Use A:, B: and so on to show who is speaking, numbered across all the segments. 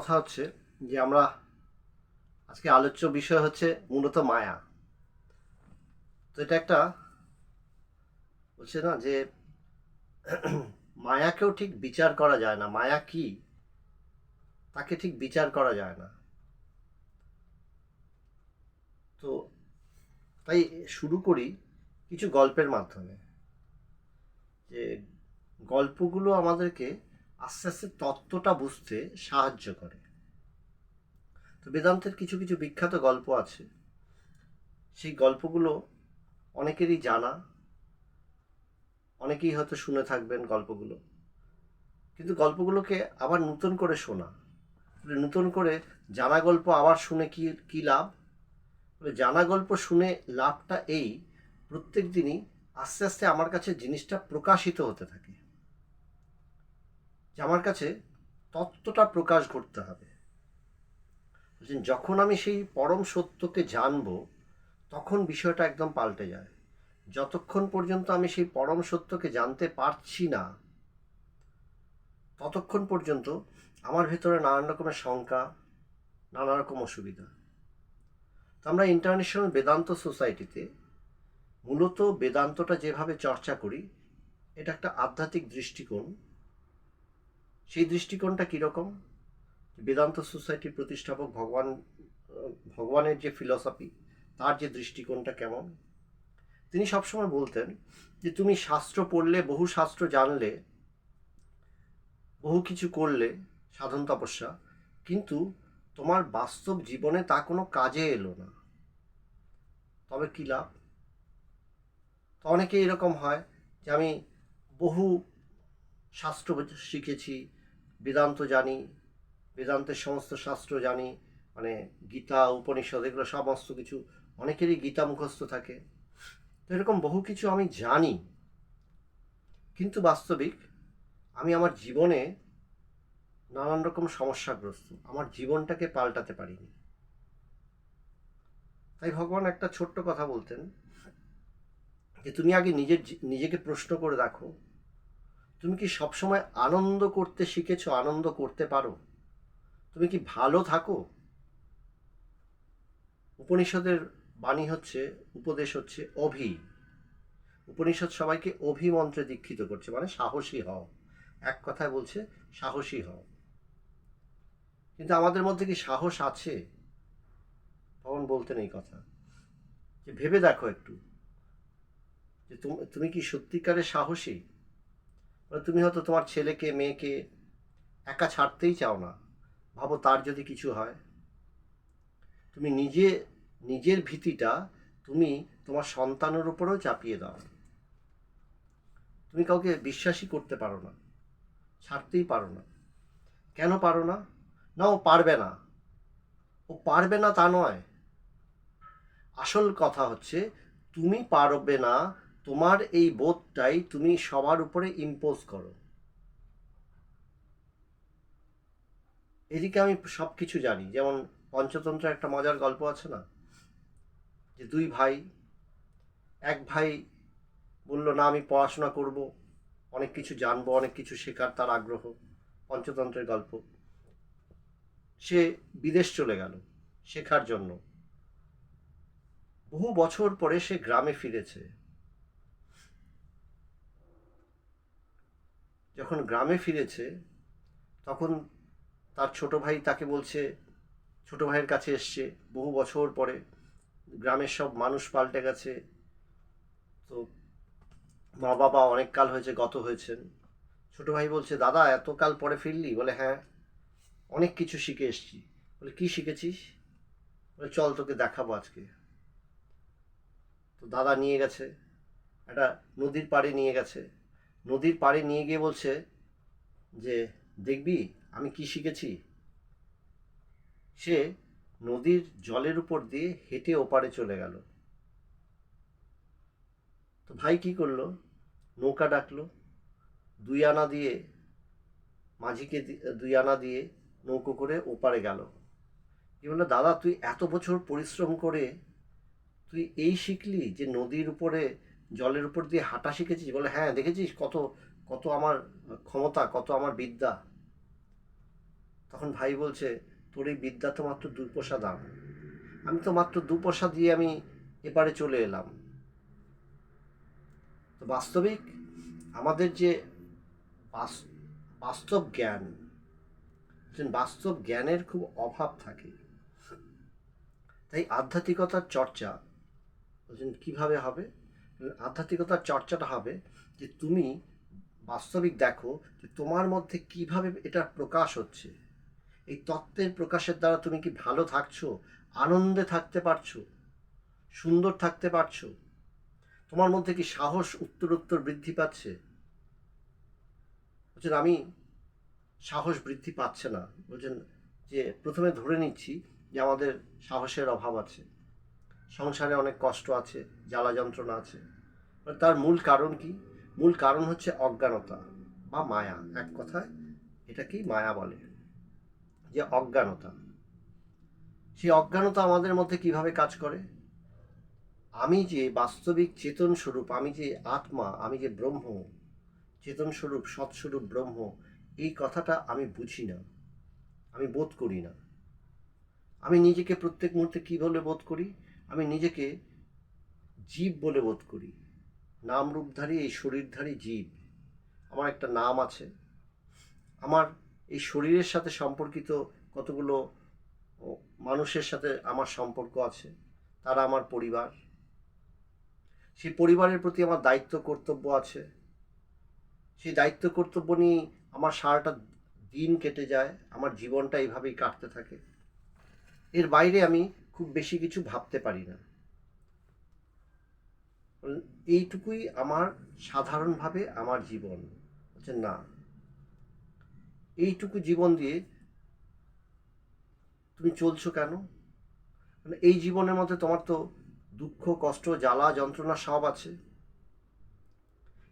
A: কথা হচ্ছে যে আমরা আজকে আলোচ্য বিষয় হচ্ছে মূলত মায়া। তো এটা একটা বলছে না যে মায়াকেও ঠিক বিচার করা যায় না, মায়া কি তাকে ঠিক বিচার করা যায় না। তো তাই শুরু করি কিছু গল্পের মাধ্যমে, যে গল্পগুলো আমাদেরকে আস্তে আস্তে তত্ত্বটা বুঝতে সাহায্য করে। তো বেদান্তের কিছু কিছু বিখ্যাত গল্প আছে, সেই গল্পগুলো অনেকেরই জানা, অনেকেই হয়তো শুনে থাকবেন গল্পগুলো, কিন্তু গল্পগুলোকে আবার নতুন করে শোনা, নতুন করে জানা গল্প আবার শুনে কি কি লাভ? জানা গল্প শুনে লাভটা এই, প্রত্যেক দিনই আস্তে আস্তে আমার কাছে জিনিসটা প্রকাশিত হতে থাকে, যে আমার কাছে তত্ত্বটা প্রকাশ করতে হবে। যখন আমি সেই পরম সত্যকে জানবো, তখন বিষয়টা একদম পাল্টে যায়। যতক্ষণ পর্যন্ত আমি সেই পরম সত্যকে জানতে পারছি না, ততক্ষণ পর্যন্ত আমার ভেতরে নানান রকমের শঙ্কা, নানা রকম অসুবিধা। তো আমরা ইন্টারন্যাশনাল বেদান্ত সোসাইটিতে মূলত বেদান্তটা যেভাবে চর্চা করি, এটা একটা আধ্যাত্মিক দৃষ্টিকোণ। সেই দৃষ্টিকোণটা কীরকম? বেদান্ত সোসাইটির প্রতিষ্ঠাপক ভগবানের যে ফিলসফি, তার যে দৃষ্টিকোণটা কেমন, তিনি সবসময় বলতেন যে তুমি শাস্ত্র পড়লে, বহু শাস্ত্র জানলে, বহু কিছু করলে সাধন তপস্যা, কিন্তু তোমার বাস্তব জীবনে তা কোনো কাজে এলো না, তবে কী লাভ? তো অনেকে এরকম হয় যে আমি বহু শাস্ত্র শিখেছি, বেদান্ত জানি, বেদান্তের সমস্ত শাস্ত্র জানি, মানে গীতা, উপনিষদ, এগুলো সমস্ত কিছু, অনেকেরই গীতা মুখস্থ থাকে। তো এরকম বহু কিছু আমি জানি, কিন্তু বাস্তবিক আমি আমার জীবনে নানান রকম সমস্যাগ্রস্ত, আমার জীবনটাকে পাল্টাতে পারিনি। তাই ভগবান একটা ছোট্ট কথা বলতেন, যে তুমি আগে নিজেকে প্রশ্ন করে দেখো, তুমি কি সবসময় আনন্দ করতে শিখেছো, আনন্দ করতে পারো? তুমি কি ভালো থাকো? উপনিষদের বাণী হচ্ছে, উপদেশ হচ্ছে অভি। উপনিষদ সবাইকে অভিমন্ত্রে দীক্ষিত করছে, মানে সাহসী হও। এক কথায় বলছে সাহসী হও। কিন্তু আমাদের মধ্যে কি সাহস আছে? ভগবান বলতেন এই কথা, যে ভেবে দেখো একটু, যে তুমি কি সত্যিকারের সাহসী? তুমি হয়তো তোমার ছেলেকে, মেয়েকে একা ছাড়তেই চাও না, ভাবো তার যদি কিছু হয়। তুমি নিজের ভীতিটা তুমি তোমার সন্তানের উপরেও চাপিয়ে দাও। তুমি কাউকে বিশ্বাসই করতে পারো না, ছাড়তেই পারো না। কেন পারো না? না ও পারবে না, ও পারবে না তা নয়। আসল কথা হচ্ছে তুমি পারবে না, তোমার এই বোধটাই তুমি সবার উপরে ইম্পোজ করো। এদিকে আমি সব কিছু জানি, যেমন পঞ্চতন্ত্রের একটা মজার গল্প আছে না, যে দুই ভাই, এক ভাই বলল না আমি পড়াশোনা করব, অনেক কিছু জানবো, অনেক কিছু শেখার তার আগ্রহ, পঞ্চতন্ত্রের গল্প। সে বিদেশ চলে গেল শেখার জন্য। বহু বছর পরে সে গ্রামে ফিরেছে। যখন গ্রামে ফিরেছে, তখন তার ছোট ভাই তাকে বলছে, ছোট ভাইয়ের কাছে এসছে বহু বছর পরে, গ্রামের সব মানুষ পাল্টে গেছে, তো মা বাবা অনেক কাল হয়েছে গত হয়েছেন। ছোট ভাই বলছে, দাদা এত কাল পরে ফিরলি? বলে হ্যাঁ, অনেক কিছু শিখে এসছি। বলে কি শিখেছিস? বলে চল তোকে দেখাবো আজকে। তো দাদা নিয়ে গেছে, একটা নদীর পাড়ে নিয়ে গেছে। নদীর পাড়ে নিয়ে গিয়ে বলছে যে দেখবি আমি কি শিখেছি। সে নদীর জলের উপর দিয়ে হেঁটে ওপারে চলে গেল। তো ভাই কি করলো, নৌকা ডাকলো, দুই আনা দিয়ে, মাঝিকে দুই আনা দিয়ে নৌকো করে ওপারে গেল। কি বললো, দাদা তুই এত বছর পরিশ্রম করে তুই এই শিখলি যে নদীর উপরে, জলের উপর দিয়ে হাঁটা শিখেছিস? বলে হ্যাঁ, দেখেছিস কত কত আমার ক্ষমতা, কত আমার বিদ্যা। তখন ভাই বলছে, তোর এই বিদ্যা তো মাত্র 2 পয়সা দাম, আমি তো মাত্র 2 পয়সা দিয়ে আমি এপারে চলে এলাম। তো বাস্তবিক আমাদের যে বাস্তব জ্ঞান, বাস্তব জ্ঞানের খুব অভাব থাকে। তাই আধ্যাত্মিকতার চর্চা বলছেন কীভাবে হবে? আধ্যাত্মিকতার চর্চাটা হবে যে তুমি বাস্তবিক দেখো যে তোমার মধ্যে কিভাবে এটা প্রকাশ হচ্ছে। এই তত্ত্বের প্রকাশের দ্বারা তুমি কি ভালো থাকছো, আনন্দে থাকতে পারছো, সুন্দর থাকতে পারছো? তোমার মধ্যে কি সাহস উত্তরোত্তর বৃদ্ধি পাচ্ছে? বলছেন আমি সাহস বৃদ্ধি পাচ্ছে না। বলছেন যে প্রথমে ধরে নিচ্ছি যে আমাদের সাহসের অভাব আছে, সংসারে অনেক কষ্ট আছে, জ্বালা যন্ত্রণা আছে। তার মূল কারণ কি? মূল কারণ হচ্ছে অজ্ঞানতা বা মায়া। এক কথায় এটাকেই মায়া বলে, যে অজ্ঞানতা। সেই অজ্ঞানতা আমাদের মধ্যে কিভাবে কাজ করে? আমি যে বাস্তবিক চেতন স্বরূপ, আমি যে আত্মা, আমি যে ব্রহ্ম, চেতন স্বরূপ সৎস্বরূপ ব্রহ্ম, এই কথাটা আমি বুঝি না, আমি বোধ করি না। আমি নিজেকে প্রত্যেক মুহূর্তে কী বলে বোধ করি? আমি নিজেকে জীব বলে বোধ করি। নাম রূপধারী এই শরীরধারী জীব। আমার একটা নাম আছে, আমার এই শরীরের সাথে সম্পর্কিত কতগুলো মানুষের সাথে আমার সম্পর্ক আছে, তারা আমার পরিবার। সেই পরিবারের প্রতি আমার দায়িত্ব কর্তব্য আছে। সেই দায়িত্ব কর্তব্য নিয়ে আমার সারাটা দিন কেটে যায়, আমার জীবনটা এইভাবেই কাটতে থাকে। এর বাইরে আমি খুব বেশি কিছু ভাবতে পারি না। এইটুকুই আমার সাধারণভাবে আমার জীবন। হচ্ছে না, এইটুকু জীবন দিয়ে তুমি চলছো কেন? মানে এই জীবনের মধ্যে তোমার তো দুঃখ কষ্ট জ্বালা যন্ত্রণা সব আছে।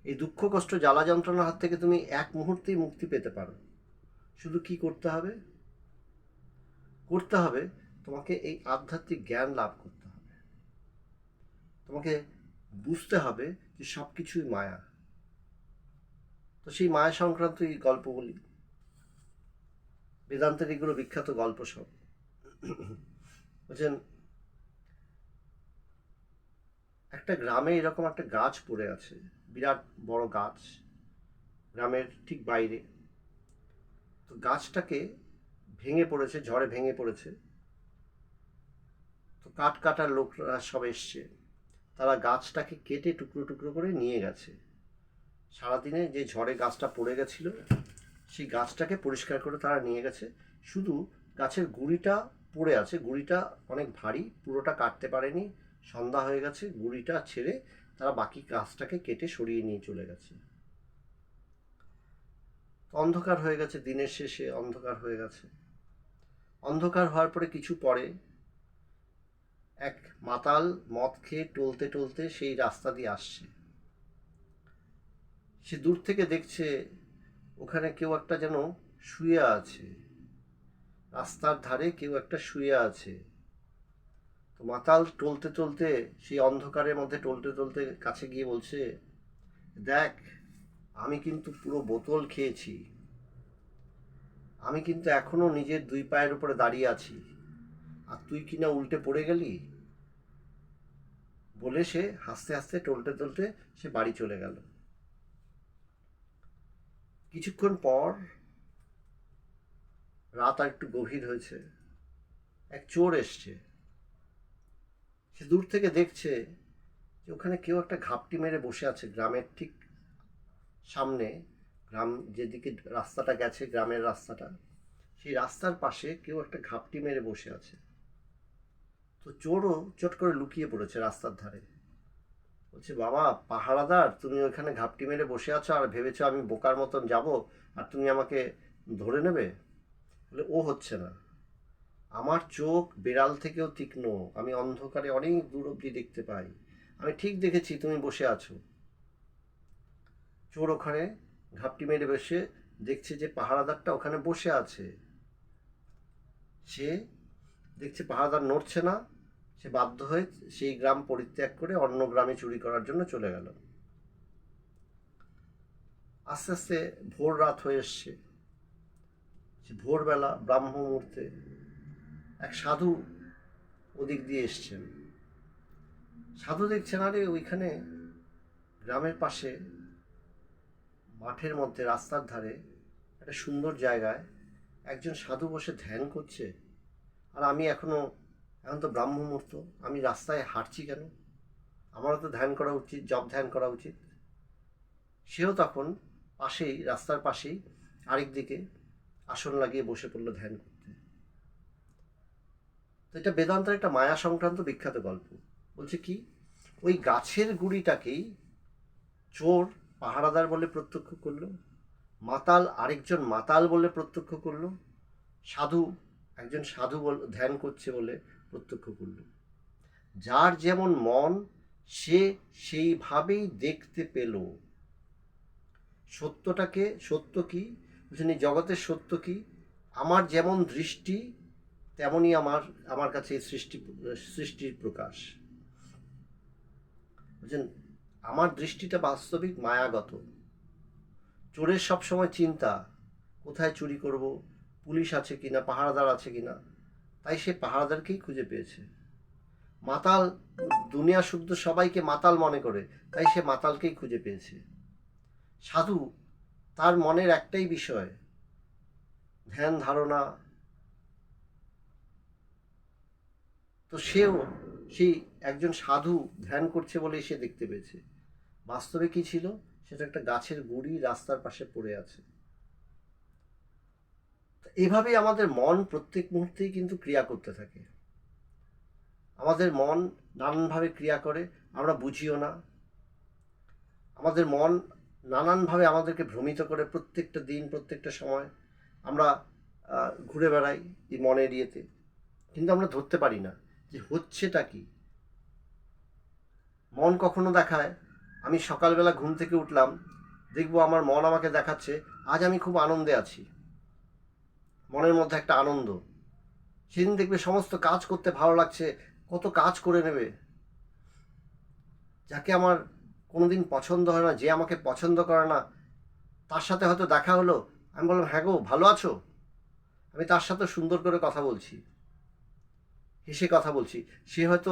A: এই দুঃখ কষ্ট জ্বালা যন্ত্রণার হাত থেকে তুমি এক মুহূর্তেই মুক্তি পেতে পারো। শুধু কি করতে হবে? করতে হবে তোমাকে এই আধ্যাত্মিক জ্ঞান লাভ করতে হবে। তোমাকে বুঝতে হবে যে সব কিছুই মায়া। তো সেই মায়া সংক্রান্ত এই গল্প বলি, বেদান্তের এগুলো বিখ্যাত গল্প সব। বলছেন একটা গ্রামে এরকম একটা গাছ পড়ে আছে, বিরাট বড় গাছ, গ্রামের ঠিক বাইরে। তো গাছটাকে ভেঙে পড়েছে, ঝড়ে ভেঙে পড়েছে। তো কাঠ কাটার লোকরা সব এসছে, তারা গাছটাকে কেটে টুকরো টুকরো করে নিয়ে গেছে। সারাদিনে যে ঝড়ে গাছটা পড়ে গেছিল, সেই গাছটাকে পরিষ্কার করে তারা নিয়ে গেছে। শুধু গাছের গুঁড়িটা পড়ে আছে, গুঁড়িটা অনেক ভারী, পুরোটা কাটতে পারেনি। সন্ধ্যা হয়ে গেছে, গুঁড়িটা ছেড়ে তারা বাকি গাছটাকে কেটে সরিয়ে নিয়ে চলে গেছে। অন্ধকার হয়ে গেছে, দিনের শেষে অন্ধকার হয়ে গেছে। অন্ধকার হওয়ার পরে কিছু পরে এক মাতাল মদ খেয়ে টলতে টলতে সেই রাস্তা দিয়ে আসছে। সে দূর থেকে দেখছে ওখানে কেউ একটা যেন শুয়ে আছে, রাস্তার ধারে কেউ একটা শুয়ে আছে। তো মাতাল টলতে টলতে সেই অন্ধকারের মধ্যে টলতে টলতে কাছে গিয়ে বলছে, দেখ আমি কিন্তু পুরো বোতল খেয়েছি, আমি কিন্তু এখনো নিজের 2 পায়ের উপরে দাঁড়িয়ে আছি, আর তুই কিনা উল্টে পড়ে গেলি। বলে সে হাসতে হাসতে টলতে টলতে সে বাড়ি চলে গেল। কিছুক্ষণ পর রাত আর একটু গভীর হয়েছে, এক চোর এসছে। সে দূর থেকে দেখছে যে ওখানে কেউ একটা ঘাপটি মেরে বসে আছে, গ্রামের ঠিক সামনে। গ্রাম যেদিকে রাস্তাটা গেছে, গ্রামের রাস্তাটা, সেই রাস্তার পাশে কেউ একটা ঘাপটি মেরে বসে আছে। তো চোরও চট করে লুকিয়ে পড়েছে রাস্তার ধারে। বলছে, বাবা পাহারাদার, তুমি ওখানে ঘাপটি মেরে বসে আছো আর ভেবেছো আমি বোকার মতন যাব আর তুমি আমাকে ধরে নেবে? বলে ও হচ্ছে না, আমার চোখ বেড়াল থেকেও তীক্ষ্ণ, আমি অন্ধকারে অনেক দূর অবধি দেখতে পাই, আমি ঠিক দেখেছি তুমি বসে আছো। চোর ওখানে ঘাপটি মেরে বসে দেখছে যে পাহারাদারটা ওখানে বসে আছে। সে দেখছে পাহারাদার নড়ছে না, সে বাধ্য হয়ে সেই গ্রাম পরিত্যাগ করে অন্য গ্রামে চুরি করার জন্য চলে গেল। আস্তে আস্তে ভোর রাত হয়ে এসছে। সে ভোরবেলা ব্রাহ্ম মুহূর্তে এক সাধু ওদিক দিয়ে এসছেন। সাধু দেখছেন, আরে ওইখানে গ্রামের পাশে মাঠের মধ্যে রাস্তার ধারে একটা সুন্দর জায়গায় একজন সাধু বসে ধ্যান করছে, আর আমি এখন তো ব্রাহ্ম মুহূর্ত, আমি রাস্তায় হাঁটছি কেন? আমারও তো ধ্যান করা উচিত, জপ ধ্যান করা উচিত। সেও তখন পাশেই, রাস্তার পাশেই আরেক দিকে আসন লাগিয়ে বসে পড়লো ধ্যান করতে। তো এটা বেদান্তের একটা মায়া সংক্রান্ত বিখ্যাত গল্প। বলছে কি, ওই গাছের গুড়িটাকেই চোর পাহারাদার বলে প্রত্যক্ষ করলো, মাতাল আরেকজন মাতাল বলে প্রত্যক্ষ করলো, সাধু একজন সাধু ধ্যান করছে বলে প্রত্যক্ষ করল। যার যেমন মন সে সেইভাবেই দেখতে পেল। সত্যটাকে, সত্য কি বলছেন, এই জগতের সত্য কি? আমার যেমন দৃষ্টি তেমনই আমার কাছে সৃষ্টির প্রকাশ। বুঝছেন, আমার দৃষ্টিটা বাস্তবিক মায়াগত। চোরের সবসময় চিন্তা কোথায় চুরি করব, পুলিশ আছে কিনা, পাহারাদার আছে কিনা, তাই সে পাহারাদারকেই খুঁজে পেয়েছে। মাতাল, দুনিয়া শুদ্ধ সবাইকে মাতাল মনে করে, তাই সে মাতালকেই খুঁজে পেয়েছে। সাধু, তার মনের একটাই বিষয়, ধ্যান ধারণা। তো সেও সেই একজন সাধু ধ্যান করছে বলে সে দেখতে পেয়েছে। বাস্তবে কি ছিল? সেটা একটা গাছের গুড়ি রাস্তার পাশে পড়ে আছে। এভাবেই আমাদের মন প্রত্যেক মুহূর্তেই কিন্তু ক্রিয়া করতে থাকে। আমাদের মন নানানভাবে ক্রিয়া করে, আমরা বুঝিও না। আমাদের মন নানানভাবে আমাদেরকে ভ্রমিত করে প্রত্যেকটা দিন, প্রত্যেকটা সময়। আমরা ঘুরে বেড়াই এই মনের ইয়েতে, কিন্তু আমরা ধরতে পারি না যে হচ্ছেটা কি। মন কখনো দেখায়, আমি সকালবেলা ঘুম থেকে উঠলাম, দেখবো আমার মন আমাকে দেখাচ্ছে আজ আমি খুব আনন্দে আছি, মনের মধ্যে একটা আনন্দ। সেদিন দেখবে সমস্ত কাজ করতে ভালো লাগছে, কত কাজ করে নেবে। যাকে আমার কোনোদিন পছন্দ হয় না, যে আমাকে পছন্দ করে না, তার সাথে হয়তো দেখা হলো, আমি বললাম হ্যাঁ গো ভালো আছো, আমি তার সাথে সুন্দর করে কথা বলছি, হেসে কথা বলছি, সে হয়তো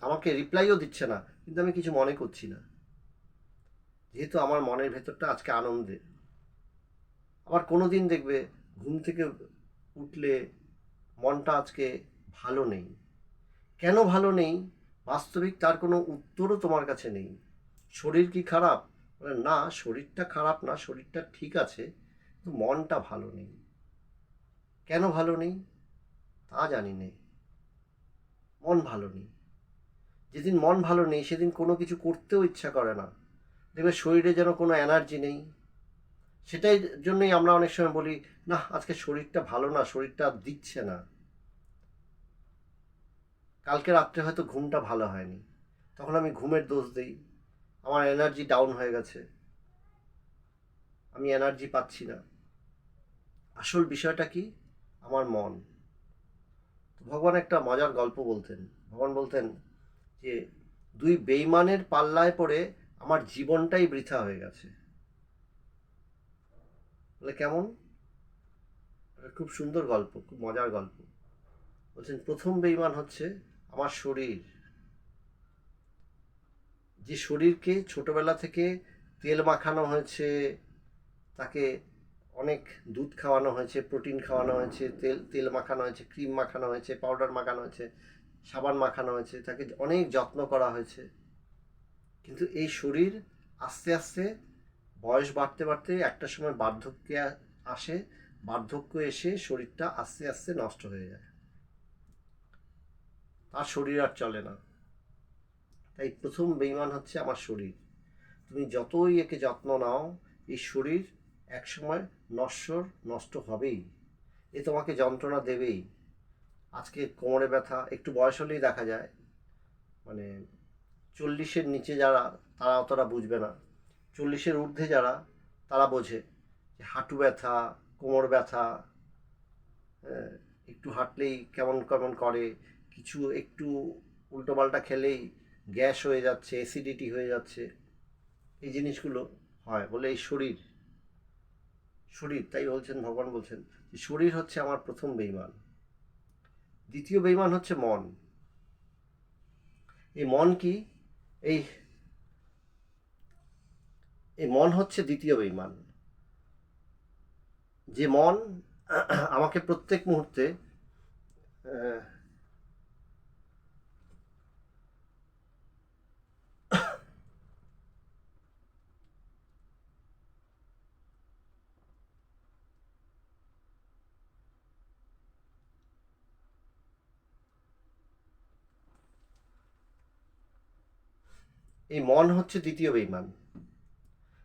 A: আমাকে রিপ্লাইও দিচ্ছে না, কিন্তু আমি কিছু মনে করছি না, যেহেতু আমার মনের ভেতরটা আজকে আনন্দে। আবার কোনো দিন দেখবে ঘুম থেকে উঠলে মনটা আজকে ভালো নেই। কেন ভালো নেই? বাস্তবিক তার কোনো উত্তরও তোমার কাছে নেই। শরীর কি খারাপ? না, শরীরটা খারাপ না, শরীরটা ঠিক আছে, কিন্তু মনটা ভালো নেই। কেন ভালো নেই তা জানি না, মন ভালো নেই। যেদিন মন ভালো নেই সেদিন কোনো কিছু করতেও ইচ্ছা করে না, দেখবে শরীরে যেন কোনো এনার্জি নেই। সেটাই জন্যই আমরা অনেক সময় বলি না আজকে শরীরটা ভালো না, শরীরটা দিচ্ছে না। কালকে রাত্রে হয়তো ঘুমটা ভালো হয়নি, তখন আমি ঘুমের দোষ দিই, আমার এনার্জি ডাউন হয়ে গেছে, আমি এনার্জি পাচ্ছি না। আসল বিষয়টা কি? আমার মন। ভগবান একটা মজার গল্প বলতেন। ভগবান বলতেন যে দুই বেঈমানের পাল্লায় পড়ে আমার জীবনটাই বৃথা হয়ে গেছে। বলে কেমন? খুব সুন্দর গল্প, খুব মজার গল্প। বলছেন প্রথম বেঈমান হচ্ছে আমার শরীর। যে শরীরকে ছোটবেলা থেকে তেল মাখানো হয়েছে, তাকে অনেক দুধ খাওয়ানো হয়েছে, প্রোটিন খাওয়ানো হয়েছে, তেল মাখানো হয়েছে, ক্রিম মাখানো হয়েছে, পাউডার মাখানো হয়েছে, সাবান মাখানো হয়েছে, তাকে অনেক যত্ন করা হয়েছে। কিন্তু এই শরীর আস্তে আস্তে বয়স বাড়তে বাড়তে একটা সময় বার্ধক্যে আসে, বার্ধক্য এসে শরীরটা আস্তে আস্তে নষ্ট হয়ে যায়, তার শরীর আর চলে না। তাই প্রথম বেঈমান হচ্ছে আমার শরীর। তুমি যতই একে যত্ন নাও, এই শরীর একসময় নষ্ট হবেই, এ তোমাকে যন্ত্রণা দেবেই। আজকে কোমরে ব্যথা একটু বয়স হলেই দেখা যায়, মানে 40-এর নিচে যারা তারা অতটা বুঝবে না, 40-এর ঊর্ধ্বে যারা তারা বোঝে যে হাঁটু ব্যথা, কোমর ব্যথা, একটু হাঁটলেই কেমন কেমন করে, কিছু একটু উল্টোপাল্টা খেলেই গ্যাস হয়ে যাচ্ছে, অ্যাসিডিটি হয়ে যাচ্ছে, এই জিনিসগুলো হয় বলে এই শরীর। তাই বলছেন, ভগবান বলছেন যে শরীর হচ্ছে আমার প্রথম বেঈমান, দ্বিতীয় বেঈমান হচ্ছে মন। এই মন কি? এই এই মন হচ্ছে দ্বিতীয় বেঈমান, যে মন আমাকে প্রত্যেক মুহূর্তে আহ, এই মন হচ্ছে দ্বিতীয় বেঈমান।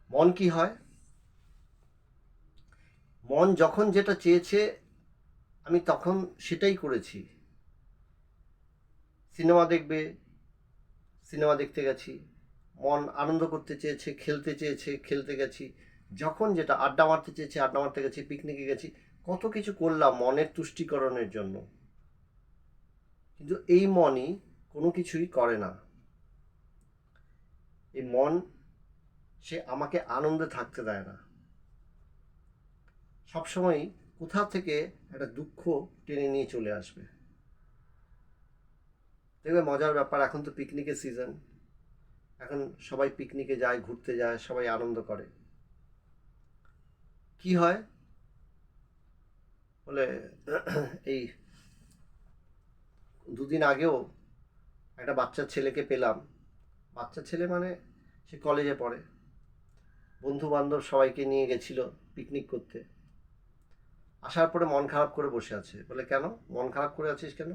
A: মন কি হয়? মন যখন যেটা চেয়েছে আমি তখন সেটাই করেছি। সিনেমা দেখবে, সিনেমা দেখতে গেছি। মন আনন্দ করতে চেয়েছে, খেলতে চেয়েছে, খেলতে গেছি। যখন যেটা আড্ডা মারতে চেয়েছে, আড্ডা মারতে গেছি, পিকনিকে গেছি, কত কিছু করলাম মনের তুষ্টিকরণের জন্য। কিন্তু এই মনই কোনো কিছুই করে না। এই মন সে আমাকে আনন্দে থাকতে দেয় না, সবসময়ই কোথা থেকে একটা দুঃখ টেনে নিয়ে চলে আসবে। দেখবে মজার ব্যাপার, এখন তো পিকনিকের সিজন, এখন সবাই পিকনিকে যায়, ঘুরতে যায়, সবাই আনন্দ করে। কি হয় বলে এই দুদিন আগেও একটা বাচ্চা ছেলেকে পেলাম। বাচ্চা ছেলে মানে সে কলেজে পড়ে, বন্ধু বান্ধব সবাইকে নিয়ে গেছিল পিকনিক করতে। আসার পরে মন খারাপ করে বসে আছে। বলে কেন মন খারাপ করে আছিস কেন?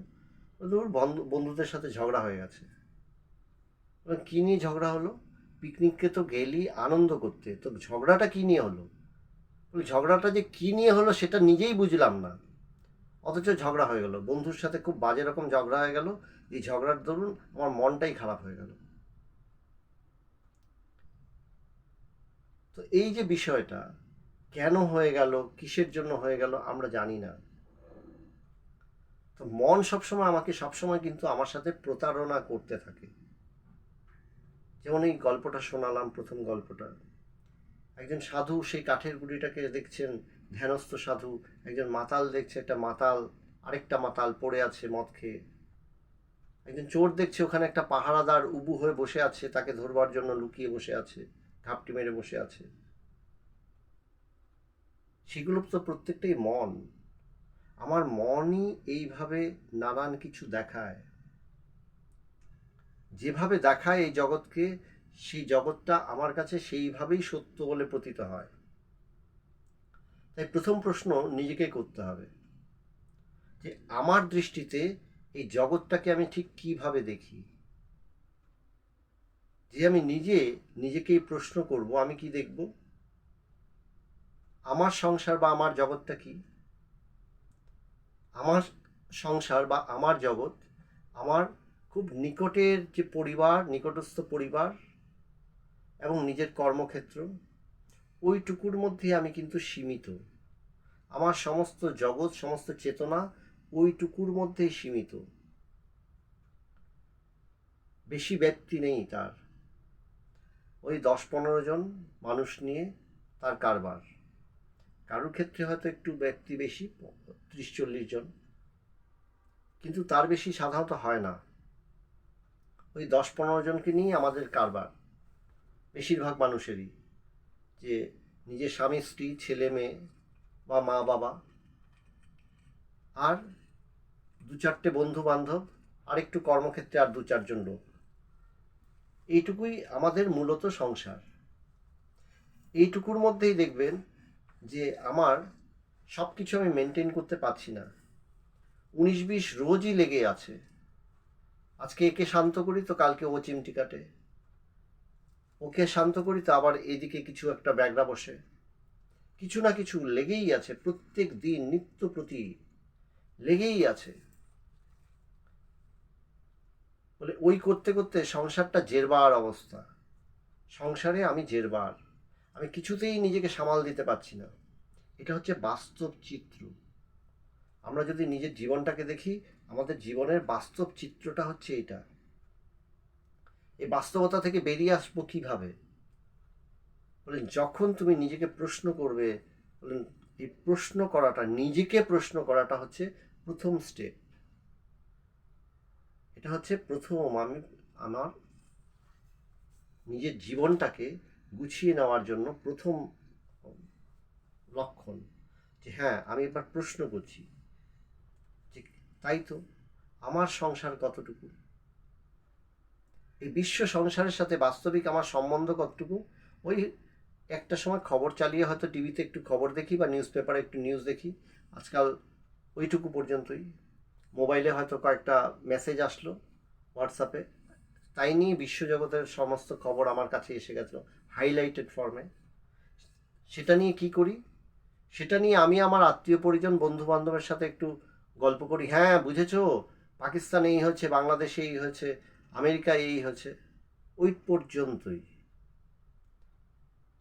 A: বলে ওর বন্ধুদের সাথে ঝগড়া হয়ে গেছে। কী নিয়ে ঝগড়া হলো? পিকনিককে তো গেলি আনন্দ করতে, তো ঝগড়াটা কী নিয়ে হলো? বলে ঝগড়াটা যে কী নিয়ে হলো সেটা নিজেই বুঝলাম না, অথচ ঝগড়া হয়ে গেল। বন্ধুর সাথে খুব বাজে রকম ঝগড়া হয়ে গেল। এই ঝগড়ার দরুন আমার মনটাই খারাপ হয়ে গেল। তো এই যে বিষয়টা কেন হয়ে গেল, কিসের জন্য হয়ে গেল আমরা জানি না। তো মন সবসময় আমাকে সবসময় কিন্তু আমার সাথে প্রতারণা করতে থাকে। যেমন এই গল্পটা শোনালাম, প্রথম গল্পটা, একজন সাধু সেই কাঠের গুঁড়িটাকে দেখছেন, ধ্যানস্থ সাধু। একজন মাতাল দেখছে, একটা মাতাল আরেকটা মাতাল পড়ে আছে মদ খেয়ে। একজন চোর দেখছে ওখানে একটা পাহারাদার উবু হয়ে বসে আছে, তাকে ধরবার জন্য লুকিয়ে বসে আছে, ঘাপটি মেরে বসে আছে। সেগুলো তো প্রত্যেকটাই মন। আমার মনই এইভাবে নানান কিছু দেখায়, যেভাবে দেখায় এই জগৎকে, সেই জগৎটা আমার কাছে সেইভাবেই সত্য বলে প্রতীত হয়। তাই প্রথম প্রশ্ন নিজেকে করতে হবে যে আমার দৃষ্টিতে এই জগৎটাকে আমি ঠিক কিভাবে দেখি। যে আমি নিজেকেই প্রশ্ন করব, আমি কি দেখব? আমার সংসার বা আমার জগৎটা কি? আমার সংসার বা আমার জগৎ আমার খুব নিকটের যে পরিবার, নিকটস্থ পরিবার এবং নিজের কর্মক্ষেত্র, ওইটুকুর মধ্যে আমি কিন্তু সীমিত। আমার সমস্ত জগৎ, সমস্ত চেতনা ওইটুকুর মধ্যেই সীমিত। বেশি ব্যক্তি নেই তার, ওই 10-15 জন মানুষ নিয়ে তার কারবার। কারোর ক্ষেত্রে হয়তো একটু ব্যক্তি বেশি, 30-40 জন, কিন্তু তার বেশি সাধারণত হয় না। ওই 10-15 জনকে নিয়ে আমাদের কারবার বেশিরভাগ মানুষেরই, যে নিজের স্বামী স্ত্রী ছেলে মেয়ে বা মা বাবা, আর 2-4টে বন্ধু বান্ধব, আর একটু কর্মক্ষেত্রে আর 2-4 জন লোক। এইটুকুই আমাদের মূলত সংসার। এইটুকুর মধ্যেই দেখবেন যে আমার সব কিছু আমি মেনটেন করতে পারছি না। 19-20 রোজই লেগে আছে। আজকে একে শান্ত করি তো কালকে ও চিমটি কাটে, ওকে শান্ত করি তো আবার এদিকে কিছু একটা ব্যাগরা বসে। কিছু না কিছু লেগেই আছে, প্রত্যেক দিন নিত্য প্রতি লেগেই আছে। বলে ওই করতে করতে সংসারটা জেরবার অবস্থা। সংসারে আমি জেরবার, আমি কিছুতেই নিজেকে সামাল দিতে পারছি না। এটা হচ্ছে বাস্তব চিত্র। আমরা যদি নিজের জীবনটাকে দেখি, আমাদের জীবনের বাস্তব চিত্রটা হচ্ছে এটা। এই বাস্তবতা থেকে বেরিয়ে আসবো কিভাবে? বলেন যখন তুমি নিজেকে প্রশ্ন করবে, বলেন এই প্রশ্ন করাটা, নিজেকে প্রশ্ন করাটা হচ্ছে প্রথম স্টেপ। এটা হচ্ছে প্রথম আমি আমার নিজের জীবনটাকে গুছিয়ে নেওয়ার জন্য প্রথম লক্ষণ, যে হ্যাঁ আমি এবার প্রশ্ন করছি যে তাই তো, আমার সংসার কতটুকু, এই বিশ্ব সংসারের সাথে বাস্তবিক আমার সম্বন্ধ কতটুকু। ওই একটা সময় খবর চালিয়ে হয়তো টিভিতে একটু খবর দেখি বা নিউজ পেপারে একটু নিউজ দেখি, আজকাল ওইটুকু পর্যন্তই। মোবাইলে হয়তো কয়েকটা মেসেজ আসলো হোয়াটসঅ্যাপে, তাই নিয়ে বিশ্বজগতের সমস্ত খবর আমার কাছে এসে গেছিলো হাইলাইটেড ফর্মে। সেটা নিয়ে কি করি, সেটা নিয়ে আমি আমার আত্মীয় পরিজন বন্ধু বান্ধবের সাথে একটু গল্প করি, হ্যাঁ বুঝেছো পাকিস্তানে এই হচ্ছে, বাংলাদেশে এই হচ্ছে, আমেরিকায় এই হচ্ছে, ওই পর্যন্তই।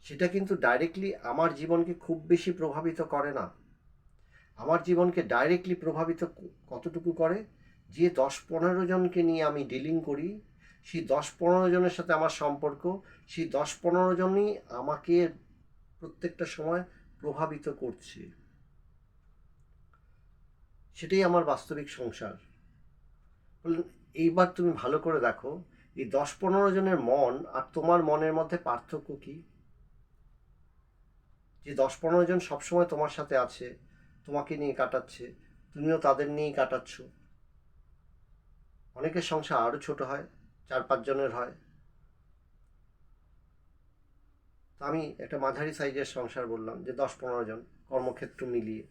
A: সেটা কিন্তু ডাইরেক্টলি আমার জীবনকে খুব বেশি প্রভাবিত করে না। আমার জীবনকে ডাইরেক্টলি প্রভাবিত কতটুকু করে, যে 10-15 জনকে নিয়ে আমি ডিলিং করি, সেই 10-15 জনের সাথে আমার সম্পর্ক, সেই 10-15 জনই আমাকে প্রত্যেকটা সময় প্রভাবিত করছে। সেটাই আমার বাস্তবিক সংসার। এইবার তুমি ভালো করে দেখো, এই 10-15 জনের মন আর তোমার মনের মধ্যে পার্থক্য কি? যে 10-15 জন সবসময় তোমার সাথে আছে, তোমাকে নিয়ে কাটাচ্ছে, তুমিও তাদের নিয়েই কাটাচ্ছ। অনেকের সংসার আরও ছোট হয়, 4-5 জনের হয়। তো আমি একটা মাঝারি সাইজের সংসার বললাম, যে 10-15 জন কর্মক্ষেত্র মিলিয়ে।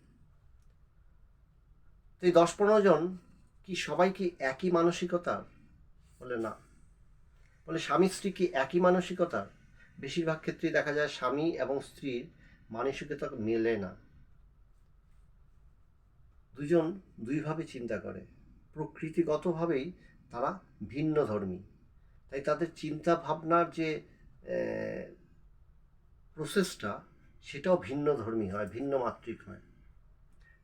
A: তো এই 10-15 জন কি সবাই কি একই মানসিকতার? বলে না। বলে স্বামী স্ত্রী কি একই মানসিকতার? বেশিরভাগ ক্ষেত্রেই দেখা যায় স্বামী এবং স্ত্রীর মানসিকতা মেলে না। দুজন দুইভাবে চিন্তা করে, প্রকৃতিগতভাবেই তারা ভিন্ন ধর্মী, তাই তাদের চিন্তা ভাবনার যে প্রসেসটা, সেটাও ভিন্ন ধর্মী হয়, ভিন্ন মাত্রিক হয়।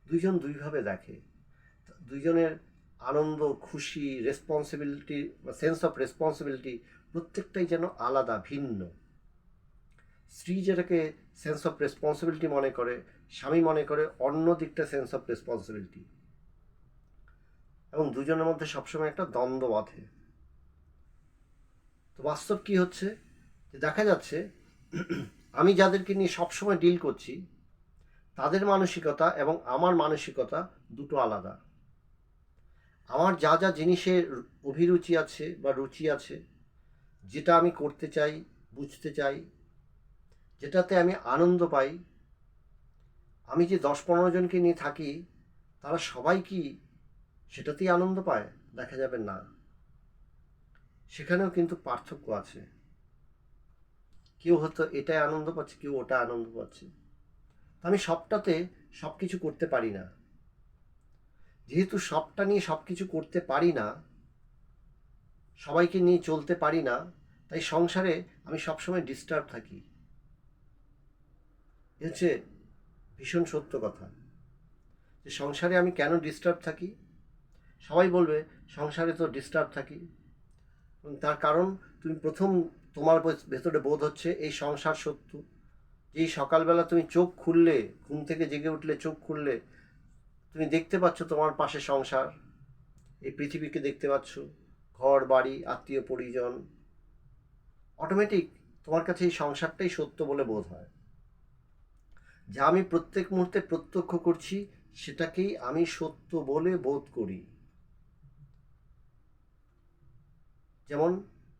A: দুইজন দুইভাবে দেখে, দুইজনের আনন্দ, খুশি, রেসপন্সিবিলিটি বা সেন্স অফ রেসপন্সিবিলিটি প্রত্যেকটাই যেন আলাদা, ভিন্ন। স্ত্রী যেটাকে সেন্স অফ রেসপন্সিবিলিটি মনে করে, স্বামী মনে করে অন্য দিকটা সেন্স অফ রেসপন্সিবিলিটি, এবং দুজনের মধ্যে সবসময় একটা দ্বন্দ্ব বাঁধে। তো বাস্তব কি হচ্ছে, যে দেখা যাচ্ছে আমি যাদেরকে নিয়ে সবসময় ডিল করছি, তাদের মানসিকতা এবং আমার মানসিকতা দুটো আলাদা। আমার যা যা জিনিসের অভিরুচি আছে বা রুচি আছে, যেটা আমি করতে চাই, বুঝতে চাই, যেটাতে আমি আনন্দ পাই, আমি যে 10-15 জনকে নিয়ে থাকি, তারা সবাই কি সেটাতেই আনন্দ পায়? দেখা যাবে না। সেখানেও কিন্তু পার্থক্য আছে। কেউ হয়তো এটাই আনন্দ পাচ্ছে, কেউ ওটা আনন্দ পাচ্ছে। আমি সবটাতে সব কিছু করতে পারি না। যেহেতু সবটা নিয়ে সব কিছু করতে পারি না, সবাইকে নিয়ে চলতে পারি না, তাই সংসারে আমি সবসময় ডিস্টার্ব থাকি। এ হচ্ছে ভীষণ সত্য কথা, যে সংসারে আমি কেন ডিস্টার্ব থাকি। সবাই বলবে সংসারে তো ডিস্টার্ব থাকি, তার কারণ তুমি প্রথম তোমার ভেতরে বোধ হচ্ছে এই সংসার সত্য। এই সকালবেলা তুমি চোখ খুললে, ঘুম থেকে জেগে উঠলে, চোখ খুললে তুমি দেখতে পাচ্ছ তোমার পাশে সংসার, এই পৃথিবীকে দেখতে পাচ্ছ, ঘর বাড়ি, আত্মীয় পরিজন। অটোমেটিক তোমার কাছে এই সংসারটাই সত্য বলে বোধ হয়। যা আমি প্রত্যেক মুহূর্তে প্রত্যক্ষ করছি, সেটাকেই আমি সত্য বলে বোধ করি। যেমন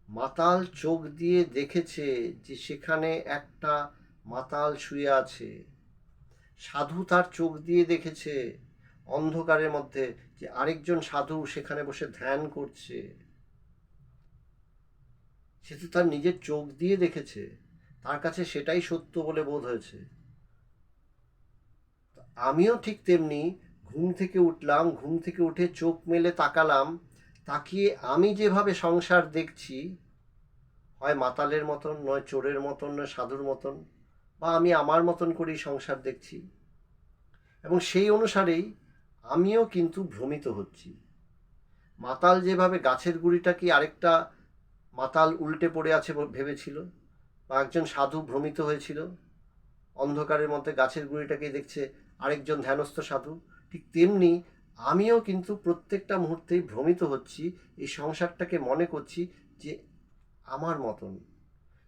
A: মাতাল চোখ দিয়ে দেখেছে যে সেখানে একটা মাতাল শুয়ে আছে, সাধু তার চোখ দিয়ে দেখেছে অন্ধকারের মধ্যে যে আরেকজন সাধু সেখানে বসে ধ্যান করছে। সে তো তার নিজের চোখ দিয়ে দেখেছে, তার কাছে সেটাই সত্য বলে বোধ হয়েছে। আমিও ঠিক তেমনি ঘুম থেকে উঠলাম, ঘুম থেকে উঠে চোখ মেলে তাকালাম, তাকিয়ে আমি যেভাবে সংসার দেখছি, হয় মাতালের মতন, নয় চোরের মতন, নয় সাধুর মতন, বা আমি আমার মতন করেই সংসার দেখছি, এবং সেই অনুসারেই আমিও কিন্তু ভ্রমিত হচ্ছি। মাতাল যেভাবে গাছের গুঁড়িটা কি আরেকটা মাতাল উল্টে পড়ে আছে ভেবেছিল, বা একজন সাধু ভ্রমিত হয়েছিল, অন্ধকারের মধ্যে গাছের গুঁড়িটাকেই দেখছে আরেকজন ধ্যানস্থ সাধু, ঠিক তেমনি আমিও কিন্তু প্রত্যেকটা মুহূর্তেই ভ্রমিত হচ্ছি, এই সংসারটাকে মনে করছি যে আমার মতন,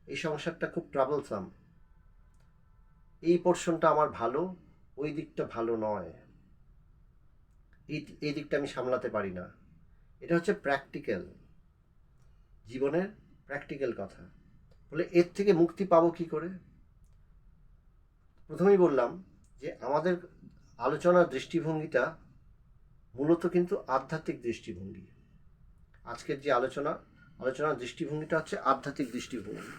A: এই সংসারটা খুব ট্রাবলসাম, এই পোর্শনটা আমার ভালো, ওই দিকটা ভালো নয়, এই দিকটা আমি সামলাতে পারি না। এটা হচ্ছে প্র্যাকটিক্যাল জীবনের প্র্যাকটিক্যাল কথা। বলে এর থেকে মুক্তি পাবো কি করে? প্রথমেই বললাম যে আমাদের আলোচনার দৃষ্টিভঙ্গিটা মূলত কিন্তু আধ্যাত্মিক দৃষ্টিভঙ্গি। আজকের যে আলোচনার দৃষ্টিভঙ্গিটা হচ্ছে আধ্যাত্মিক দৃষ্টিভঙ্গি।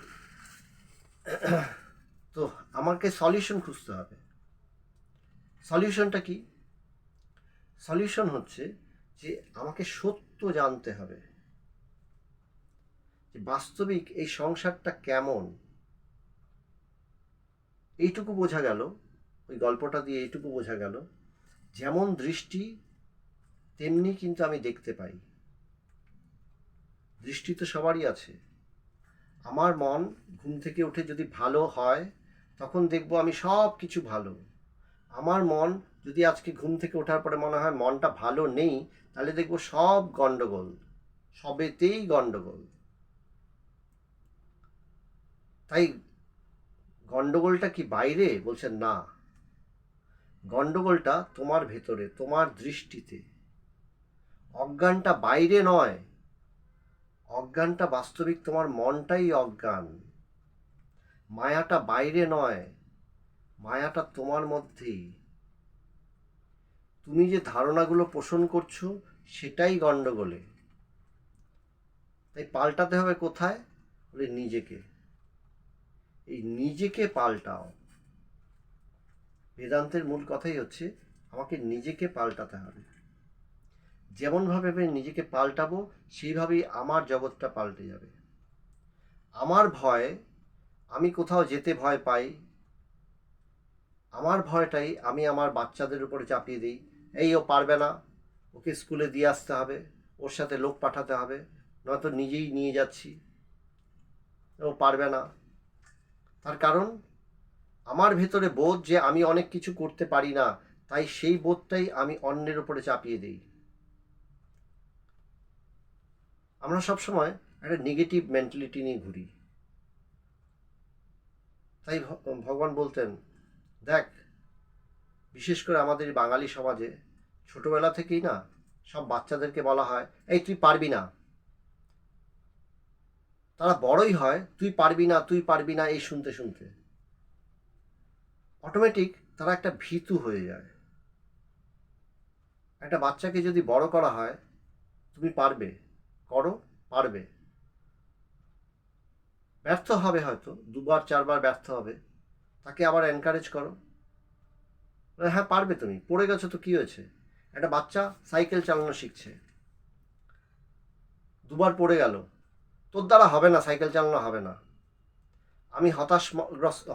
A: তো আমাকে সলিউশন খুঁজতে হবে। সলিউশনটা কি? সলিউশন হচ্ছে যে আমাকে সত্য জানতে হবে, যে বাস্তবিক এই সংসারটা কেমন। এইটুকু বোঝা গেল, ওই গল্পটা দিয়ে এইটুকু বোঝা গেল, যেমন দৃষ্টি তেমনি কিন্তু আমি দেখতে পাই। দৃষ্টি তো সবারই আছে। আমার মন ঘুম থেকে উঠে যদি ভালো হয় তখন দেখব আমি সব কিছু ভালো। আমার মন যদি আজকে ঘুম থেকে ওঠার পরে মনে হয় মনটা ভালো নেই, তাহলে দেখব সব গন্ডগোল, সবেতেই গন্ডগোল। তাই গন্ডগোলটা কি বাইরে? বলছেন না, গন্ডগোলটা তোমার ভেতরে, তোমার দৃষ্টিতে। অজ্ঞানটা বাইরে নয়, অজ্ঞানটা বাস্তবিক তোমার মনটাই অজ্ঞান। মায়াটা বাইরে নয়, মায়াটা তোমার মধ্যেই। তুমি যে ধারণাগুলো পোষণ করছো সেটাই গন্ডগোলে। তাই পাল্টাতে হবে কোথায়? বলে নিজেকে। এই নিজেকে পাল্টাও। বেদান্তের মূল কথাই হচ্ছে আমাকে নিজেকে পাল্টাতে হবে। যেমনভাবে আমি নিজেকে পাল্টাবো সেইভাবেই আমার জগৎটা পাল্টে যাবে। আমার ভয়, আমি কোথাও যেতে ভয় পাই, আমার ভয়টাই আমি আমার বাচ্চাদের উপরে চাপিয়ে দিই। এই ও পারবে না, ওকে স্কুলে দিয়ে আসতে হবে, ওর সাথে লোক পাঠাতে হবে, নয়তো নিজেই নিয়ে যাচ্ছি, ও পারবে না। তার কারণ আমার ভেতরে বোধ যে আমি অনেক কিছু করতে পারি না, তাই সেই বোধটাই আমি অন্যের উপরে চাপিয়ে দিই। আমরা সবসময় একটা নেগেটিভ মেন্টালিটি নিয়ে ঘুরি। তাই ভগবান বলতেন, দেখ, বিশেষ করে আমাদের বাঙালি সমাজে ছোটবেলা থেকেই না সব বাচ্চাদেরকে বলা হয়, এই তুই পারবি না। তারা বড়ই হয় তুই পারবি না, তুই পারবি না, এই শুনতে শুনতে অটোমেটিক তারা একটা ভীতু হয়ে যায়। একটা বাচ্চাকে যদি বড় করা হয়, তুমি পারবে, করো, পারবে, ব্যর্থ হবে হয়তো, দুবার চারবার ব্যর্থ হবে, তাকে আবার এনকারেজ করো, হ্যাঁ পারবে, তুমি পড়ে গেছো তো কি হয়েছে? একটা বাচ্চা সাইকেল চালানো শিখছে, দুবার পড়ে গেল, তোর দ্বারা হবে না, সাইকেল চালানো হবে না। আমি